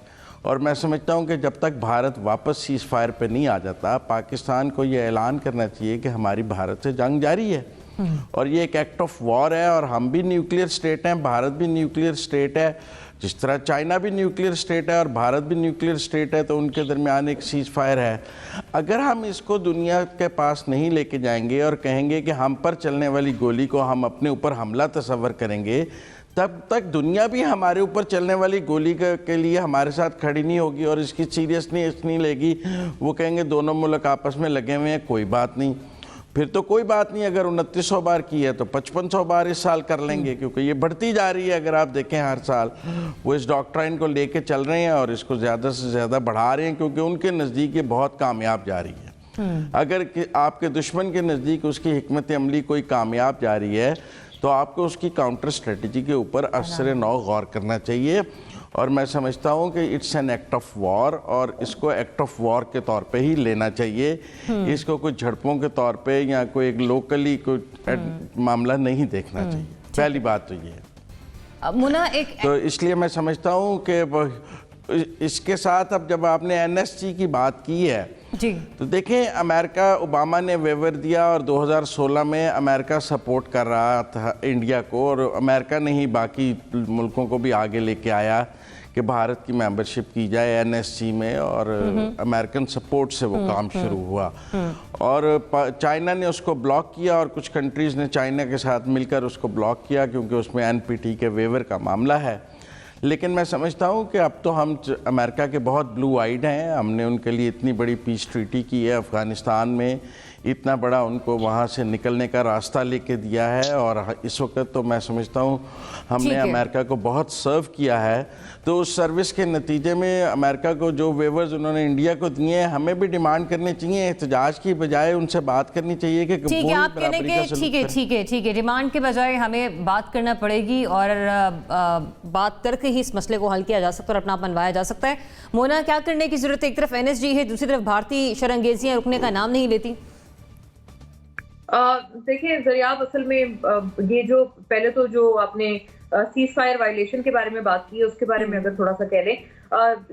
और मैं समझता हूँ कि जब तक भारत वापस सीज़ फायर पे नहीं आ जाता, पाकिस्तान को ये ऐलान करना चाहिए कि हमारी भारत से जंग जारी है, और ये एक एक्ट ऑफ वॉर है, और हम भी न्यूक्लियर स्टेट हैं, भारत भी न्यूक्लियर स्टेट है। जिस तरह चाइना भी न्यूक्लियर स्टेट है और भारत भी न्यूक्लियर स्टेट है, तो उनके दरमियान एक सीज फायर है। अगर हम इसको दुनिया के पास नहीं लेके जाएंगे और कहेंगे कि हम पर चलने वाली गोली को हम अपने ऊपर हमला तस्वर करेंगे, तब तक दुनिया भी हमारे ऊपर चलने वाली गोली के लिए हमारे साथ खड़ी नहीं होगी और इसकी सीरियसनेस नहीं लेगी। वो कहेंगे दोनों मुल्क आपस में लगे हुए हैं, कोई बात नहीं। फिर तो कोई बात नहीं, अगर 2900 बार की है तो 5500 बार इस साल कर लेंगे, क्योंकि ये बढ़ती जा रही है। अगर आप देखें हर साल वो इस डॉक्ट्राइन को लेके चल रहे हैं और इसको ज़्यादा से ज़्यादा बढ़ा रहे हैं, क्योंकि उनके नज़दीक ये बहुत कामयाब जा रही है। अगर आपके दुश्मन के नज़दीक उसकी हिकमत अमली कोई कामयाब जा रही है, तो आपको उसकी काउंटर स्ट्रेटजी के ऊपर असर नौ गौर करना चाहिए। और मैं समझता हूँ कि it's an act of war, और इसको एक्ट ऑफ वॉर के तौर पे ही लेना चाहिए। इसको कोई झड़पों के तौर पे या कोई एक लोकली कोई मामला नहीं देखना चाहिए। पहली बात तो ये है। मुना एक तो इसलिए मैं समझता हूँ कि इसके साथ अब जब आपने NSG की बात की है जी, तो देखें, अमेरिका, ओबामा ने वेवर दिया और 2016 में अमेरिका सपोर्ट कर रहा था इंडिया को, और अमेरिका ने ही बाकी मुल्कों को भी आगे लेके आया कि भारत की मेंबरशिप की जाए NSG में, और अमेरिकन सपोर्ट से वो काम शुरू हुआ। और चाइना ने उसको ब्लॉक किया और कुछ कंट्रीज़ ने चाइना के साथ मिलकर उसको ब्लॉक किया, क्योंकि उसमें NPT के वेवर का मामला है। लेकिन मैं समझता हूँ कि अब तो हम अमेरिका के बहुत ब्लू आइड हैं। हमने उनके लिए इतनी बड़ी पीस ट्रीटी की है अफ़गानिस्तान में, इतना बड़ा उनको वहाँ से निकलने का रास्ता लेके दिया है, और इस वक्त तो मैं समझता हूँ हमने अमेरिका को बहुत सर्व किया है। तो उस सर्विस के नतीजे में अमेरिका को जो वेवर्स उन्होंने इंडिया को दिए हैं, हमें भी डिमांड करने चाहिए, एहतजाज की बजाय उनसे बात करनी चाहिए कि ठीक है, आप कहने के ठीक है, डिमांड के बजाय हमें बात करना पड़ेगी और बात करके ही इस मसले को हल किया जा सकता है और अपना बनवाया जा सकता है। मोना, क्या करने की जरूरत है? एक तरफ NSG है, दूसरी तरफ भारतीय शरंगेजियां रुकने का नाम नहीं लेती। देखिए ज़रियाब, असल में ये जो पहले तो जो आपने सीज फायर वायलेशन के बारे में बात की है, उसके बारे में अगर थोड़ा सा कह लें,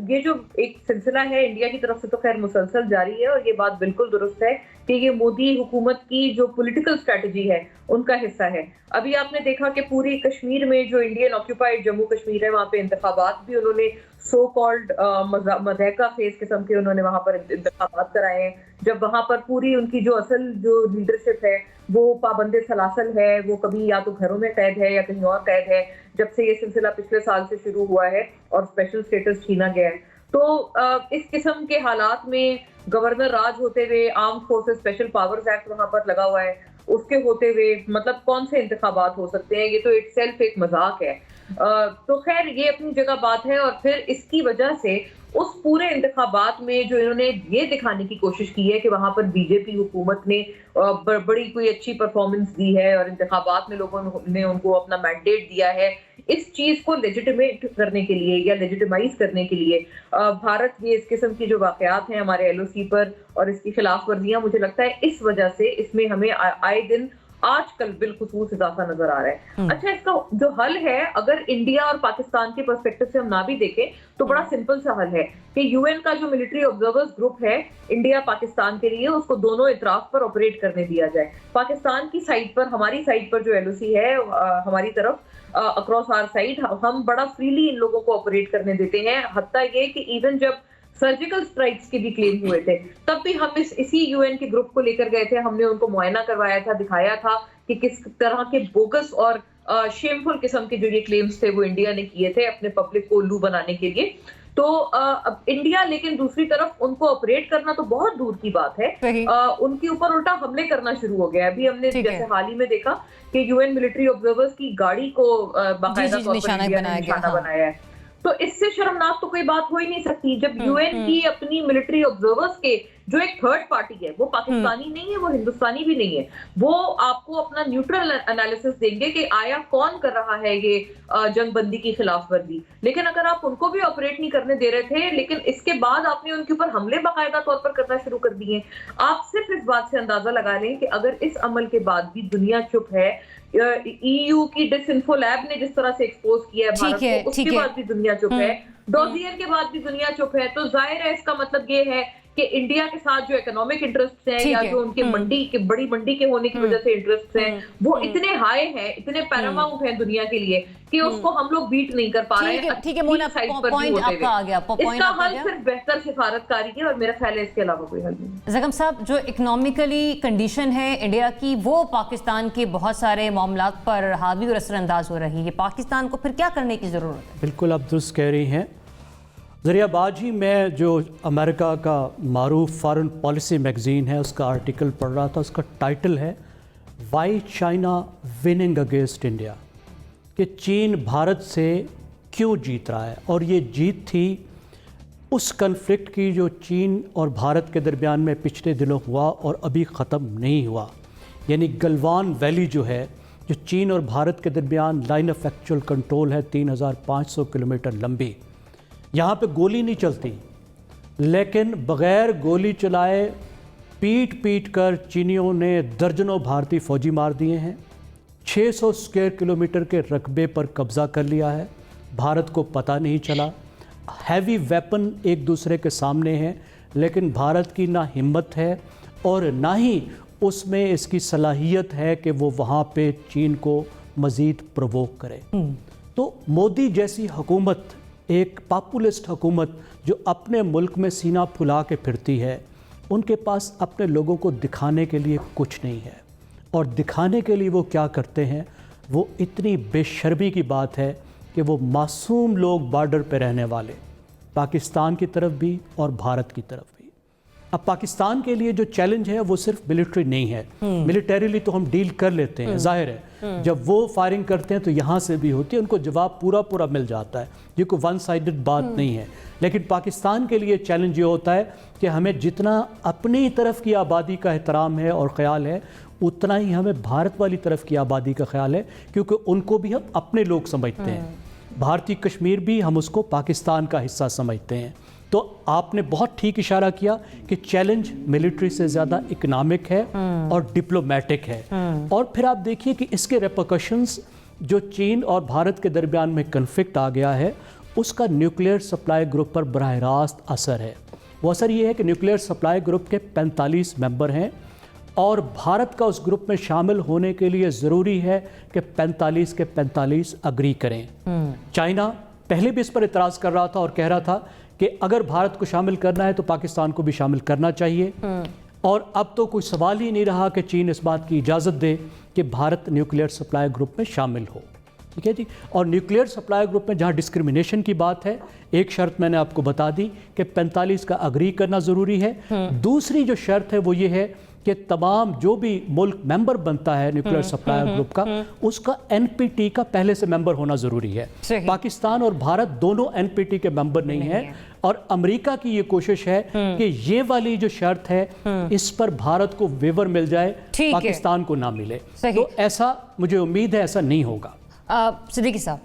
ये जो एक सिलसिला है इंडिया की तरफ से तो खैर मुसलसल जारी है, और ये बात बिल्कुल दुरुस्त है कि ये मोदी हुकूमत की जो पॉलिटिकल स्ट्रेटजी है उनका हिस्सा है। अभी आपने देखा कि पूरी कश्मीर में जो इंडियन ऑक्यूपाइड जम्मू कश्मीर है, वहाँ पे इंतखाबात भी उन्होंने सो कॉल्ड मज़हका फेस किस्म के उन्होंने वहाँ पर इंतखाबात कराए हैं, जब वहाँ पर पूरी उनकी जो असल जो लीडरशिप है वो पाबंदे सलासल है, वो कभी या तो घरों में कैद है या कहीं और कैद है, जब से ये सिलसिला पिछले साल से शुरू हुआ है और स्पेशल स्टेटस छीना गया है। तो इस किस्म के हालात में गवर्नर राज होते हुए, armed forces special powers act वहां पर लगा हुआ है, उसके होते हुए मतलब कौन से इंतखाबात हो सकते हैं? ये तो इटसेल्फ एक मजाक है। तो खैर ये अपनी जगह बात है, और फिर इसकी वजह से उस पूरे इंतखाबात में जो इन्होंने ये दिखाने की कोशिश की है कि वहां पर बीजेपी हुकूमत ने बड़ी कोई अच्छी परफॉर्मेंस दी है और इंतखाबात में लोगों ने उनको अपना मैंडेट दिया है, इस चीज को लेजिटिमेट करने के लिए या लेजिटिमाइज करने के लिए भारत ये इस किस्म की जो वाकयात हैं हमारे LOC पर और इसकी खिलाफ वर्जियां, मुझे लगता है इस वजह से इसमें हमें आए दिन आजकल बिलखुसूस इजाफा नजर आ रहा है। अच्छा, इसका जो हल है, अगर इंडिया और पाकिस्तान के पर्सपेक्टिव से हम ना भी देखें तो बड़ा सिंपल सा हल है कि UN का जो मिलिट्री ऑब्जर्वर्स ग्रुप है इंडिया पाकिस्तान के लिए, उसको दोनों इतराफ पर ऑपरेट करने दिया जाए। पाकिस्तान की साइड पर, हमारी साइड पर जो LOC है हमारी तरफ अक्रॉस आवर साइड, हम बड़ा फ्रीली इन लोगों को ऑपरेट करने देते हैं। हत्ता ये कि इवन जब सर्जिकल स्ट्राइक्स के भी क्लेम हुए थे तब भी हम इसी UN के ग्रुप को लेकर गए थे, हमने उनको मुआयना करवाया था, दिखाया था कि किस तरह के बोगस और शेमफुल किस्म के जो ये क्लेम्स थे वो इंडिया ने किए थे अपने पब्लिक को उल्लू बनाने के लिए। तो अब इंडिया लेकिन दूसरी तरफ उनको ऑपरेट करना तो बहुत दूर की बात है, उनके ऊपर उल्टा हमले करना शुरू हो गया। अभी हमने जैसे हाल ही में देखा कि UN मिलिट्री ऑब्जर्वर्स की गाड़ी को बाकायदा तौर पर इंडिया ने निशाना बनाया है। तो इससे शर्मनाक तो कोई बात हो ही नहीं सकती जब UN की अपनी मिलिट्री ऑब्जर्वर्स के जो एक थर्ड पार्टी है, वो पाकिस्तानी नहीं है, वो हिंदुस्तानी भी नहीं है, वो आपको अपना न्यूट्रल एनालिसिस देंगे कि आया कौन कर रहा है ये जंगबंदी की खिलाफ वर्जी। लेकिन अगर आप उनको भी ऑपरेट नहीं करने दे रहे थे, लेकिन इसके बाद आपने उनके ऊपर हमले बाकायदा तौर पर करना शुरू कर दिए, आप सिर्फ इस बात से अंदाजा लगा लें कि अगर इस अमल के बाद भी दुनिया चुप है, EU की डिसइंफो लैब ने जिस तरह से एक्सपोज किया है भारत को, उसके बाद भी दुनिया चुप है, डोजियर के बाद भी दुनिया चुप है, तो जाहिर है इसका मतलब ये है कि इंडिया के साथ जो इकोनॉमिक इंटरेस्ट हैं ठीक या है। जो उनके मंडी के बड़ी मंडी के होने की वजह से इंटरेस्ट हैं वो इतने हाई हैं, इतने पैरामाउंट हैं दुनिया के लिए कि उसको हम लोग बीट नहीं कर पा रहे हैं। ठीक है मोना, पॉइंट आपका आ गया, पॉइंट इसका आपका आ हल गया। सिर्फ बेहतर सिफारतकारी है और मेरा ख्याल है इसके अलावा कोई हल नहीं। जगम साहब, जो इकोनॉमिकली कंडीशन है इंडिया की वो पाकिस्तान के बहुत सारे मामलात पर हावी और असरअंदाज हो रही है, पाकिस्तान को फिर क्या करने की ज़रूरत है? बिल्कुल आप दुरुस्त कह रही हैं ज़रिया। आज ही मैं जो अमेरिका का मारूफ फॉरेन पॉलिसी मैगज़ीन है उसका आर्टिकल पढ़ रहा था। उसका टाइटल है why China winning against India, कि चीन भारत से क्यों जीत रहा है। और ये जीत थी उस कन्फ्लिक्ट की जो चीन और भारत के दरमियान में पिछले दिनों हुआ और अभी ख़त्म नहीं हुआ। यानी गलवान वैली जो है, जो चीन और भारत के दरमियान लाइन ऑफ एक्चुअल कंट्रोल है 3500 किलोमीटर लंबी, यहाँ पे गोली नहीं चलती, लेकिन बग़ैर गोली चलाए पीट पीट कर चीनियों ने दर्जनों भारतीय फौजी मार दिए हैं। 600 स्क्वायर किलोमीटर के रकबे पर कब्ज़ा कर लिया है, भारत को पता नहीं चला। हैवी वेपन एक दूसरे के सामने हैं, लेकिन भारत की ना हिम्मत है और ना ही उसमें इसकी सलाहियत है कि वो वहाँ पे चीन को मज़ीद प्रोवोक करे। तो मोदी जैसी हुकूमत, एक पॉपुलिस्ट हुकूमत जो अपने मुल्क में सीना फुला के फिरती है, उनके पास अपने लोगों को दिखाने के लिए कुछ नहीं है। और दिखाने के लिए वो क्या करते हैं, वो इतनी बेशर्मी की बात है कि वो मासूम लोग बॉर्डर पे रहने वाले, पाकिस्तान की तरफ भी और भारत की तरफ भी। अब पाकिस्तान के लिए जो चैलेंज है वो सिर्फ मिलिट्री नहीं है। मिलिटरीली तो हम डील कर लेते हैं, जाहिर है जब वो फायरिंग करते हैं तो यहाँ से भी होती है, उनको जवाब पूरा पूरा मिल जाता है, ये कोई वन साइडेड बात नहीं है। लेकिन पाकिस्तान के लिए चैलेंज ये होता है कि हमें जितना अपनी तरफ की आबादी का एहतराम है और ख्याल है, उतना ही हमें भारत वाली तरफ की आबादी का ख्याल है, क्योंकि उनको भी हम अपने लोग समझते हैं। भारतीय कश्मीर भी हम उसको पाकिस्तान का हिस्सा समझते हैं। तो आपने बहुत ठीक इशारा किया कि चैलेंज मिलिट्री से ज़्यादा इकोनॉमिक है और डिप्लोमेटिक है। और फिर आप देखिए कि इसके रेपरकशंस जो चीन और भारत के दरमियान में कन्फ्लिक्ट आ गया है, उसका न्यूक्लियर सप्लाई ग्रुप पर बराह रास्त असर है। वो असर ये है कि न्यूक्लियर सप्लाई ग्रुप के 45 मेंबर हैं और भारत का उस ग्रुप में शामिल होने के लिए ज़रूरी है कि 45 के 45 अग्री करें। चाइना पहले भी इस पर इतराज़ कर रहा था और कह रहा था कि अगर भारत को शामिल करना है तो पाकिस्तान को भी शामिल करना चाहिए। और अब तो कोई सवाल ही नहीं रहा कि चीन इस बात की इजाज़त दे कि भारत न्यूक्लियर सप्लाई ग्रुप में शामिल हो। ठीक है जी। और न्यूक्लियर सप्लाई ग्रुप में जहाँ डिस्क्रिमिनेशन की बात है, एक शर्त मैंने आपको बता दी कि 45 का अग्री करना ज़रूरी है। दूसरी जो शर्त है वो ये है कि तमाम जो भी मुल्क मेंबर बनता है न्यूक्लियर सप्लाई ग्रुप का, उसका एनपीटी का पहले से मेंबर होना ज़रूरी है। पाकिस्तान और भारत दोनों एनपीटी के मेंबर नहीं है और अमेरिका की ये कोशिश है कि ये वाली जो शर्त है इस पर भारत को वेवर मिल जाए, पाकिस्तान को ना मिले। तो ऐसा मुझे उम्मीद है ऐसा नहीं होगा। सिद्दीकी साहब,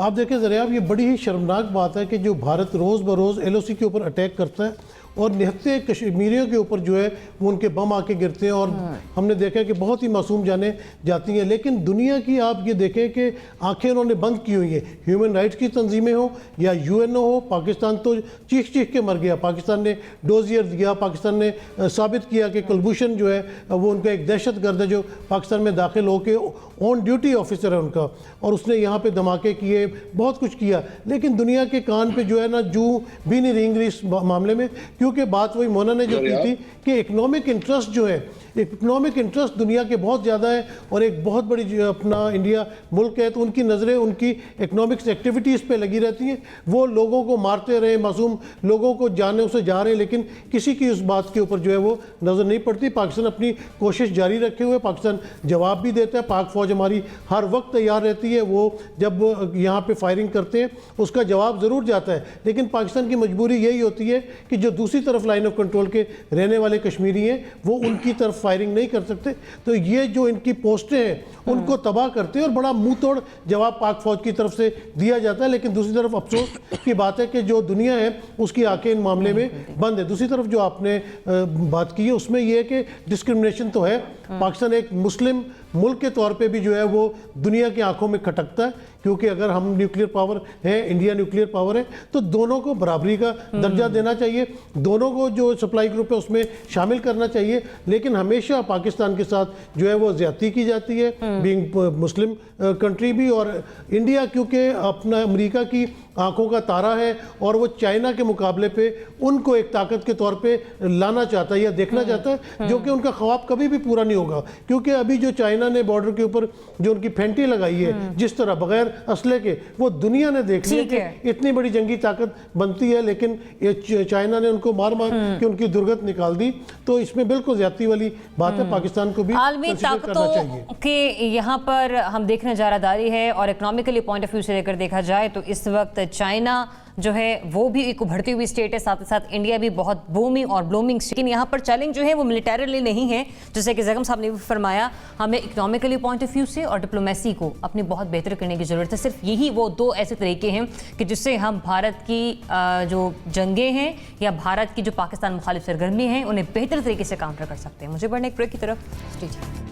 आप देखें ज़रा, ये बड़ी ही शर्मनाक बात है कि जो भारत रोज़ बरोज़ एलओसी के ऊपर अटैक करता है और निहत्ते कश्मीरियों के ऊपर जो है वो उनके बम आके गिरते हैं और हमने देखा कि बहुत ही मासूम जाने जाती हैं। लेकिन दुनिया की आप ये देखें कि आंखें उन्होंने बंद की हुई है। ह्यूमन राइट्स की तंजीमें हो या यूएनओ हो, पाकिस्तान तो चीख चीख के मर गया। पाकिस्तान ने डोजियर दिया, पाकिस्तान ने साबित किया कि कुलभूषण जो है वो उनका एक दहशत गर्द है जो पाकिस्तान में दाखिल होकर ऑन ड्यूटी ऑफिसर है उनका, और उसने यहाँ पर धमाके किए, बहुत कुछ किया। लेकिन दुनिया के कान पर जो है ना जू भी नहीं रेंग रही इस मामले में, क्योंकि बात वही मोना ने जो की थी कि इकोनॉमिक इंटरेस्ट जो है, इकोनॉमिक इंटरेस्ट दुनिया के बहुत ज़्यादा है और एक बहुत बड़ी जो अपना इंडिया मुल्क है, तो उनकी नज़रें उनकी इकोनॉमिक्स एक्टिविटीज़ पे लगी रहती हैं। वो लोगों को मारते रहे, मासूम लोगों को जाने से जा रहे हैं, लेकिन किसी की उस बात के ऊपर जो है वो नज़र नहीं पड़ती। पाकिस्तान अपनी कोशिश जारी रखे हुए, पाकिस्तान जवाब भी देता है। पाक फ़ौज हमारी हर वक्त तैयार रहती है, वो जब यहाँ पर फायरिंग करते हैं उसका जवाब ज़रूर जाता है। लेकिन पाकिस्तान की मजबूरी यही होती है कि जो दूसरी तरफ लाइन ऑफ कंट्रोल के रहने वाले कश्मीरी हैं वो उनकी तरफ फायरिंग नहीं कर सकते। तो ये जो इनकी पोस्टें हैं उनको तबाह करते हैं और बड़ा मुंह तोड़ जवाब पाक फौज की तरफ से दिया जाता है। लेकिन दूसरी तरफ अफसोस की बात है कि जो दुनिया है उसकी आंखें इन मामले में बंद है। दूसरी तरफ जो आपने बात की है उसमें यह है कि डिस्क्रिमिनेशन तो है, पाकिस्तान एक मुस्लिम मुल्क के तौर पे भी जो है वो दुनिया की आंखों में खटकता है, क्योंकि अगर हम न्यूक्लियर पावर है, इंडिया न्यूक्लियर पावर है, तो दोनों को बराबरी का दर्जा देना चाहिए, दोनों को जो सप्लाई ग्रुप है उसमें शामिल करना चाहिए। लेकिन हमेशा पाकिस्तान के साथ जो है वो ज्यादती की जाती है, बीइंग मुस्लिम कंट्री भी। और इंडिया क्योंकि अपना अमेरिका की आंखों का तारा है और वो चाइना के मुकाबले पे उनको एक ताकत के तौर पे लाना चाहता है या देखना चाहता है, जो कि उनका ख्वाब कभी भी पूरा नहीं होगा। क्योंकि अभी जो चाइना ने बॉर्डर के ऊपर जो उनकी फेंटी लगाई है जिस तरह बगैर असले के, वो दुनिया ने देख लिया कि इतनी बड़ी जंगी ताकत बनती है, लेकिन ये चाइना ने उनको मार मार के उनकी दुर्गत निकाल दी। तो इसमें बिल्कुल ज्यादती वाली बात है, पाकिस्तान को भी आलमी ताकतों के यहाँ पर हम देखने जा रहा दारी है। और इकोनॉमिकली पॉइंट ऑफ व्यू से लेकर देखा जाए तो इस वक्त चाइना जो है वो भी एक उभरती हुई स्टेट है, साथ ही साथ इंडिया भी बहुत बूमिंग और ब्लूमिंग। लेकिन यहाँ पर चैलेंज जो है वो मिलिटरीली नहीं है, जैसे कि जगम साहब ने भी फरमाया, हमें इकोनॉमिकली पॉइंट ऑफ व्यू से और डिप्लोमेसी को अपनी बहुत बेहतर करने की ज़रूरत है। सिर्फ यही वो दो ऐसे तरीके हैं कि जिससे हम भारत की जो जंगें हैं या भारत की जो पाकिस्तान मुखालिफ सरगर्मी हैं उन्हें बेहतर तरीके से काउंटर कर सकते हैं। मुझे बढ़ने एक ब्रेक की तरफ स्टेज।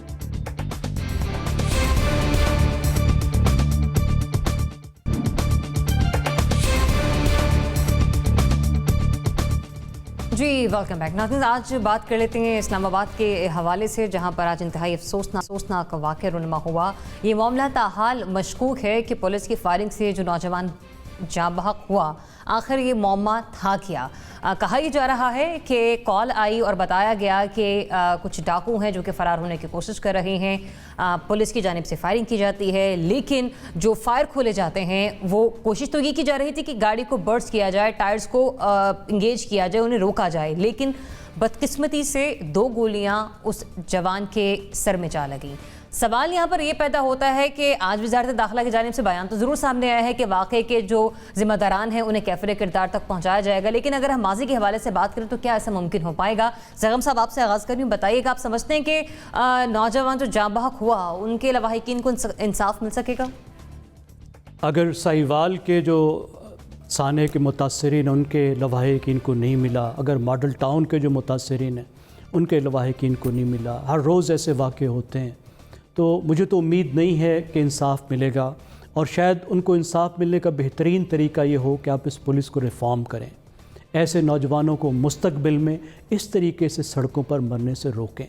जी वेलकम बैक नाज़रीन, आज बात कर लेते हैं इस्लामाबाद के हवाले से, जहां पर आज इंतहाई अफसोसनाक वाक़या रुनमा हुआ। ये मामला ताहाल मशकूक है कि पुलिस की फायरिंग से जो नौजवान जाँ बहक हुआ, आखिर ये मामला था क्या। कहा यह जा रहा है कि कॉल आई और बताया गया कि कुछ डाकू हैं जो कि फ़रार होने की कोशिश कर रहे हैं। पुलिस की जानिब से फायरिंग की जाती है, लेकिन जो फायर खोले जाते हैं वो कोशिश तो ये की जा रही थी कि गाड़ी को बर्स्ट किया जाए, टायर्स को इंगेज किया जाए, उन्हें रोका जाए, लेकिन बदकिस्मती से 2 गोलियां उस जवान के सर में जा लगी। सवाल यहाँ पर यह पैदा होता है कि आज वज़ारत दाखिला की जानिब से बयान तो ज़रूर सामने आया है कि वाक़े के जो ज़िम्मेदारान हैं उन्हें कैफ़िर किरदार तक पहुँचाया जाएगा, लेकिन अगर हम माजी के हवाले से बात करें तो क्या ऐसा मुमकिन हो पाएगा? जगम साहब आपसे आगाज़ करें, बताइएगा, आप समझते हैं कि नौजवान जो जाँ बहक हुआ उनके लवाहिकीन को इंसाफ मिल सकेगा? अगर साहिवाल के जो साने के मुतासरीन उनके लवाहिकीन को नहीं मिला, अगर मॉडल टाउन के जो मुतासरीन हैं उनके लवाहिकीन को नहीं मिला, हर रोज़ ऐसे वाक़े होते हैं, तो मुझे तो उम्मीद नहीं है कि इंसाफ मिलेगा। और शायद उनको इंसाफ मिलने का बेहतरीन तरीका ये हो कि आप इस पुलिस को रिफ़ॉर्म करें, ऐसे नौजवानों को मुस्तकबिल में इस तरीके से सड़कों पर मरने से रोकें।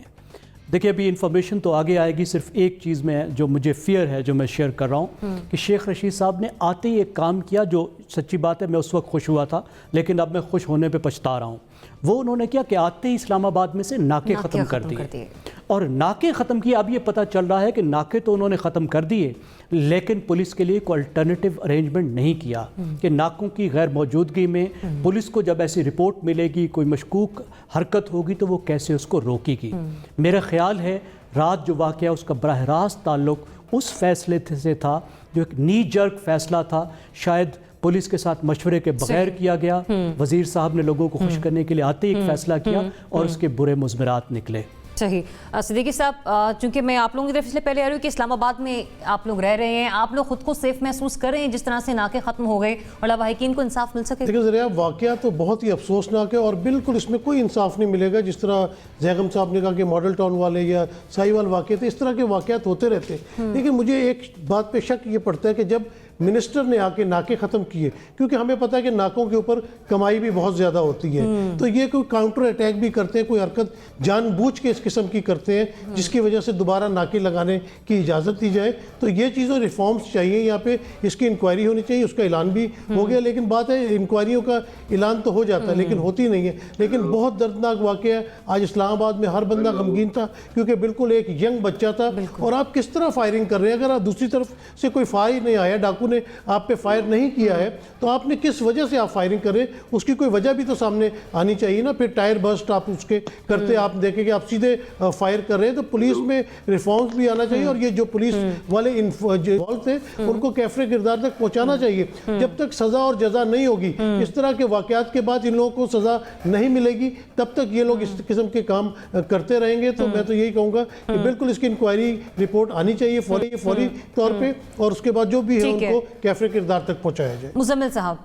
देखिए, अभी इन्फॉर्मेशन तो आगे आएगी, सिर्फ एक चीज़ में जो मुझे फ़ियर है, जो मैं शेयर कर रहा हूँ कि शेख रशीद साहब ने आते ही एक काम किया जो सच्ची बात है, मैं उस वक्त खुश हुआ था, लेकिन अब मैं खुश होने पे पछता रहा हूँ। वो उन्होंने क्या कि आते ही इस्लामाबाद में से नाके ख़त्म कर दिए और नाके ख़त्म किए। अब ये पता चल रहा है कि नाके तो उन्होंने ख़त्म कर दिए, लेकिन पुलिस के लिए कोई अल्टरनेटिव अरेंजमेंट नहीं किया कि नाकों की गैर मौजूदगी में पुलिस को जब ऐसी रिपोर्ट मिलेगी, कोई मशकूक हरकत होगी, तो वो कैसे उसको रोकेगी। मेरा ख्याल है रात जो वाक़या उसका बराह रास्त ताल्लुक़ उस फैसले से था जो एक नी जर्क फैसला था, शायद पुलिस के साथ मशवरे के बगैर किया गया। वज़ीर साहब ने लोगों को खुश करने के लिए आते ही एक फ़ैसला किया और उसके बुरे मुज़मरात निकले। सही। सिद्दीकी साहब, चूंकि मैं आप लोगों की तरफ इसलिए पहले आ रही हूँ कि इस्लामाबाद में आप लोग रह रहे हैं, आप लोग खुद को सेफ महसूस कर रहे हैं जिस तरह से नाके ख़त्म हो गए और लवाहिकीन को इंसाफ मिल सके? देखिए ज़रा वाक़या तो बहुत ही अफसोसनाक है और बिल्कुल इसमें कोई इंसाफ नहीं मिलेगा। जिस तरह जैगम साहब ने कहा कि मॉडल टाउन वाले या साहिवाल वाक़े थे, इस तरह के वाक़यात होते रहते हैं। लेकिन मुझे एक बात पे शक ये पड़ता है कि जब मिनिस्टर ने आके नाके ख़त्म किए, क्योंकि हमें पता है कि नाकों के ऊपर कमाई भी बहुत ज़्यादा होती है, तो ये कोई काउंटर अटैक भी करते हैं, कोई हरकत जानबूझ के इस किस्म की करते हैं जिसकी वजह से दोबारा नाके लगाने की इजाज़त दी जाए। तो ये चीज़ों रिफॉर्म्स चाहिए, यहाँ पे इसकी इंक्वायरी होनी चाहिए। उसका ऐलान भी हो गया, लेकिन बात है इंक्वायरियों का ऐलान तो हो जाता है लेकिन होती नहीं है। लेकिन बहुत दर्दनाक वाक़या आज इस्लामाबाद में, हर बंदा गमगीन था क्योंकि बिल्कुल एक यंग बच्चा था और आप किस तरह फायरिंग कर रहे हैं। अगर आप दूसरी तरफ से कोई फायर नहीं आया, डाकू ने आप पे फायर नहीं किया है, तो आपने किस वजह से आप फायरिंग कर रहे हैं, उसकी कोई वजह भी तो सामने आनी चाहिए ना। फिर टायर बस्ट आप उसके करते आप देखें कि आप सीधे फायर कर रहे हैं, तो पुलिस में रिफॉर्म्स भी आना चाहिए और ये जो पुलिस वाले इन्वॉल्व थे उनको कैफरे किरदार तक पहुंचाना चाहिए। जब तक सजा और जजा नहीं होगी, इस तरह के वाकयात के बाद इन लोगों को सजा नहीं मिलेगी, तब तक ये लोग इस किस्म के काम करते रहेंगे। तो मैं तो यही कहूँगा कि बिल्कुल इसकी इंक्वायरी रिपोर्ट आनी चाहिए फौरी तौर पर, और उसके बाद जो भी है उनको कैफरे किरदार तक पहुंचाया जाए। मुजम्मिल साहब,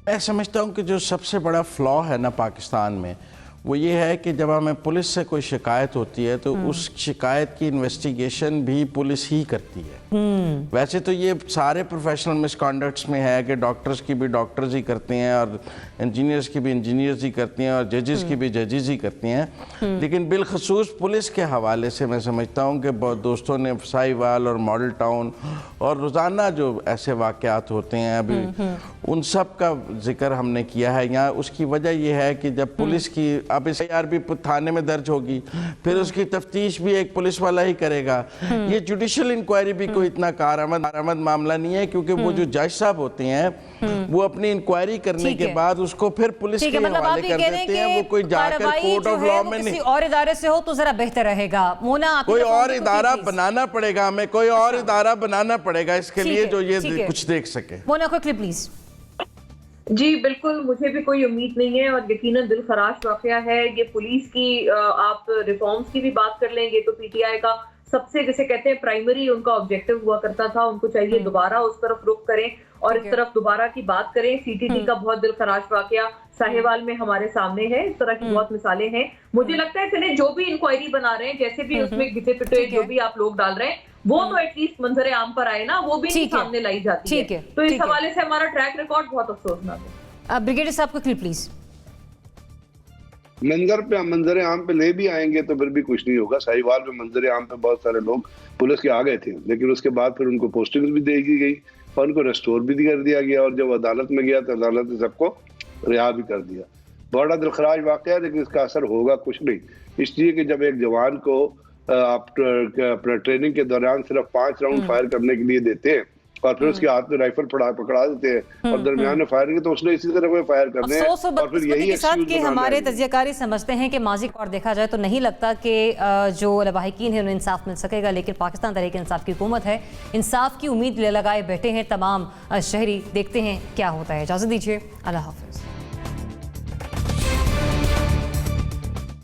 मैं समझता हूँ कि जो सबसे बड़ा फ्लॉ है ना पाकिस्तान में, वो ये है कि जब हमें पुलिस से कोई शिकायत होती है तो उस शिकायत की इन्वेस्टिगेशन भी पुलिस ही करती है। वैसे तो ये सारे प्रोफेशनल मिसकॉन्डक्ट्स में है कि डॉक्टर्स की भी डॉक्टर्स ही करते हैं और इंजीनियर्स की भी इंजीनियर्स ही करती हैं और जजेस की भी जजेस ही करती हैं, लेकिन बिलखसूस पुलिस के हवाले से मैं समझता हूँ कि बहुत दोस्तों ने साहिवाल और मॉडल टाउन और रोज़ाना जो ऐसे वाक़यात होते हैं अभी उन सब का जिक्र हमने किया है यहाँ। उसकी वजह यह है कि जब पुलिस की अब इस भी थाने में दर्ज होगी, फिर उसकी तफ्तीश भी एक पुलिस वाला ही करेगा। ये जुडिशियल इंक्वायरी भी कोई इतना कारआमद मामला नहीं है, क्योंकि वो जो जज साहब होते हैं वो अपनी इंक्वायरी करने के बाद उसको फिर पुलिस के हवाले कर देते हैं। वो कोई जाकर कोर्ट ऑफ लॉ में नहीं, और इदारे से हो तो जरा बेहतर रहेगा। मोना, कोई और इदारा बनाना पड़ेगा, हमें कोई और इदारा बनाना पड़ेगा इसके लिए जो ये कुछ देख सके। Mona, quickly please. जी बिल्कुल, मुझे भी कोई उम्मीद नहीं है और यकीनन दिल खराश वाकया है ये। पुलिस की आप रिफॉर्म्स की भी बात कर लेंगे तो पीटीआई का सबसे जिसे कहते हैं प्राइमरी उनका ऑब्जेक्टिव हुआ करता था, उनको चाहिए दोबारा उस तरफ रुख करें और इस तरफ दोबारा की बात करें। सीटीटी का बहुत दिल खराश वाकया साहिवाल में हमारे सामने है, इस तरह की बहुत मिसालें हैं। मुझे लगता है चले जो भी इंक्वायरी बना रहे हैं, जैसे भी उसमें घिसे पिटे जो भी आप लोग डाल रहे हैं, वो तो एटलीस्ट मंजरे आम पर आए ना, वो भी नहीं सामने लाई जाती है। तो इस हवाले से हमारा ट्रैक रिकॉर्ड बहुत अफसोसनाक है। ब्रिगेडियर साहब को प्लीज। मंजर आम पे ले भी आएंगे तो फिर भी कुछ नहीं होगा। साहिवाल में मंजर आम पे बहुत सारे लोग पुलिस के आ गए थे, लेकिन उसके बाद फिर उनको पोस्टिंग भी दे दी गई और उनको रेस्टोर भी कर दिया गया और जब अदालत में गया तो अदालत ने सबको रिहा भी कर दिया। बड़ा दिलखराज वाक़या है, लेकिन इसका असर होगा कुछ नहीं, इसलिए कि जब एक जवान को आप ट्रेनिंग के दौरान सिर्फ 5 राउंड फायर करने के लिए देते हैं और फिर उसके हाथ में राइफल पकड़ा देते हैं और दरमियान में फायरिंग, तो उसने इसी तरह फायर करने हैं और फिर यही साथ कि हमारे तजियाकारी समझते हैं कि माजी और देखा जाए तो नहीं लगता कि जो लवाहिकीन है उन्हें इंसाफ मिल सकेगा, लेकिन पाकिस्तान तहरीक इंसाफ की हुकूमत है, इंसाफ की उम्मीद लगाए बैठे हैं तमाम शहरी। देखते हैं क्या होता है। इजाज़त दीजिए, अल्लाह हाफ़िज़।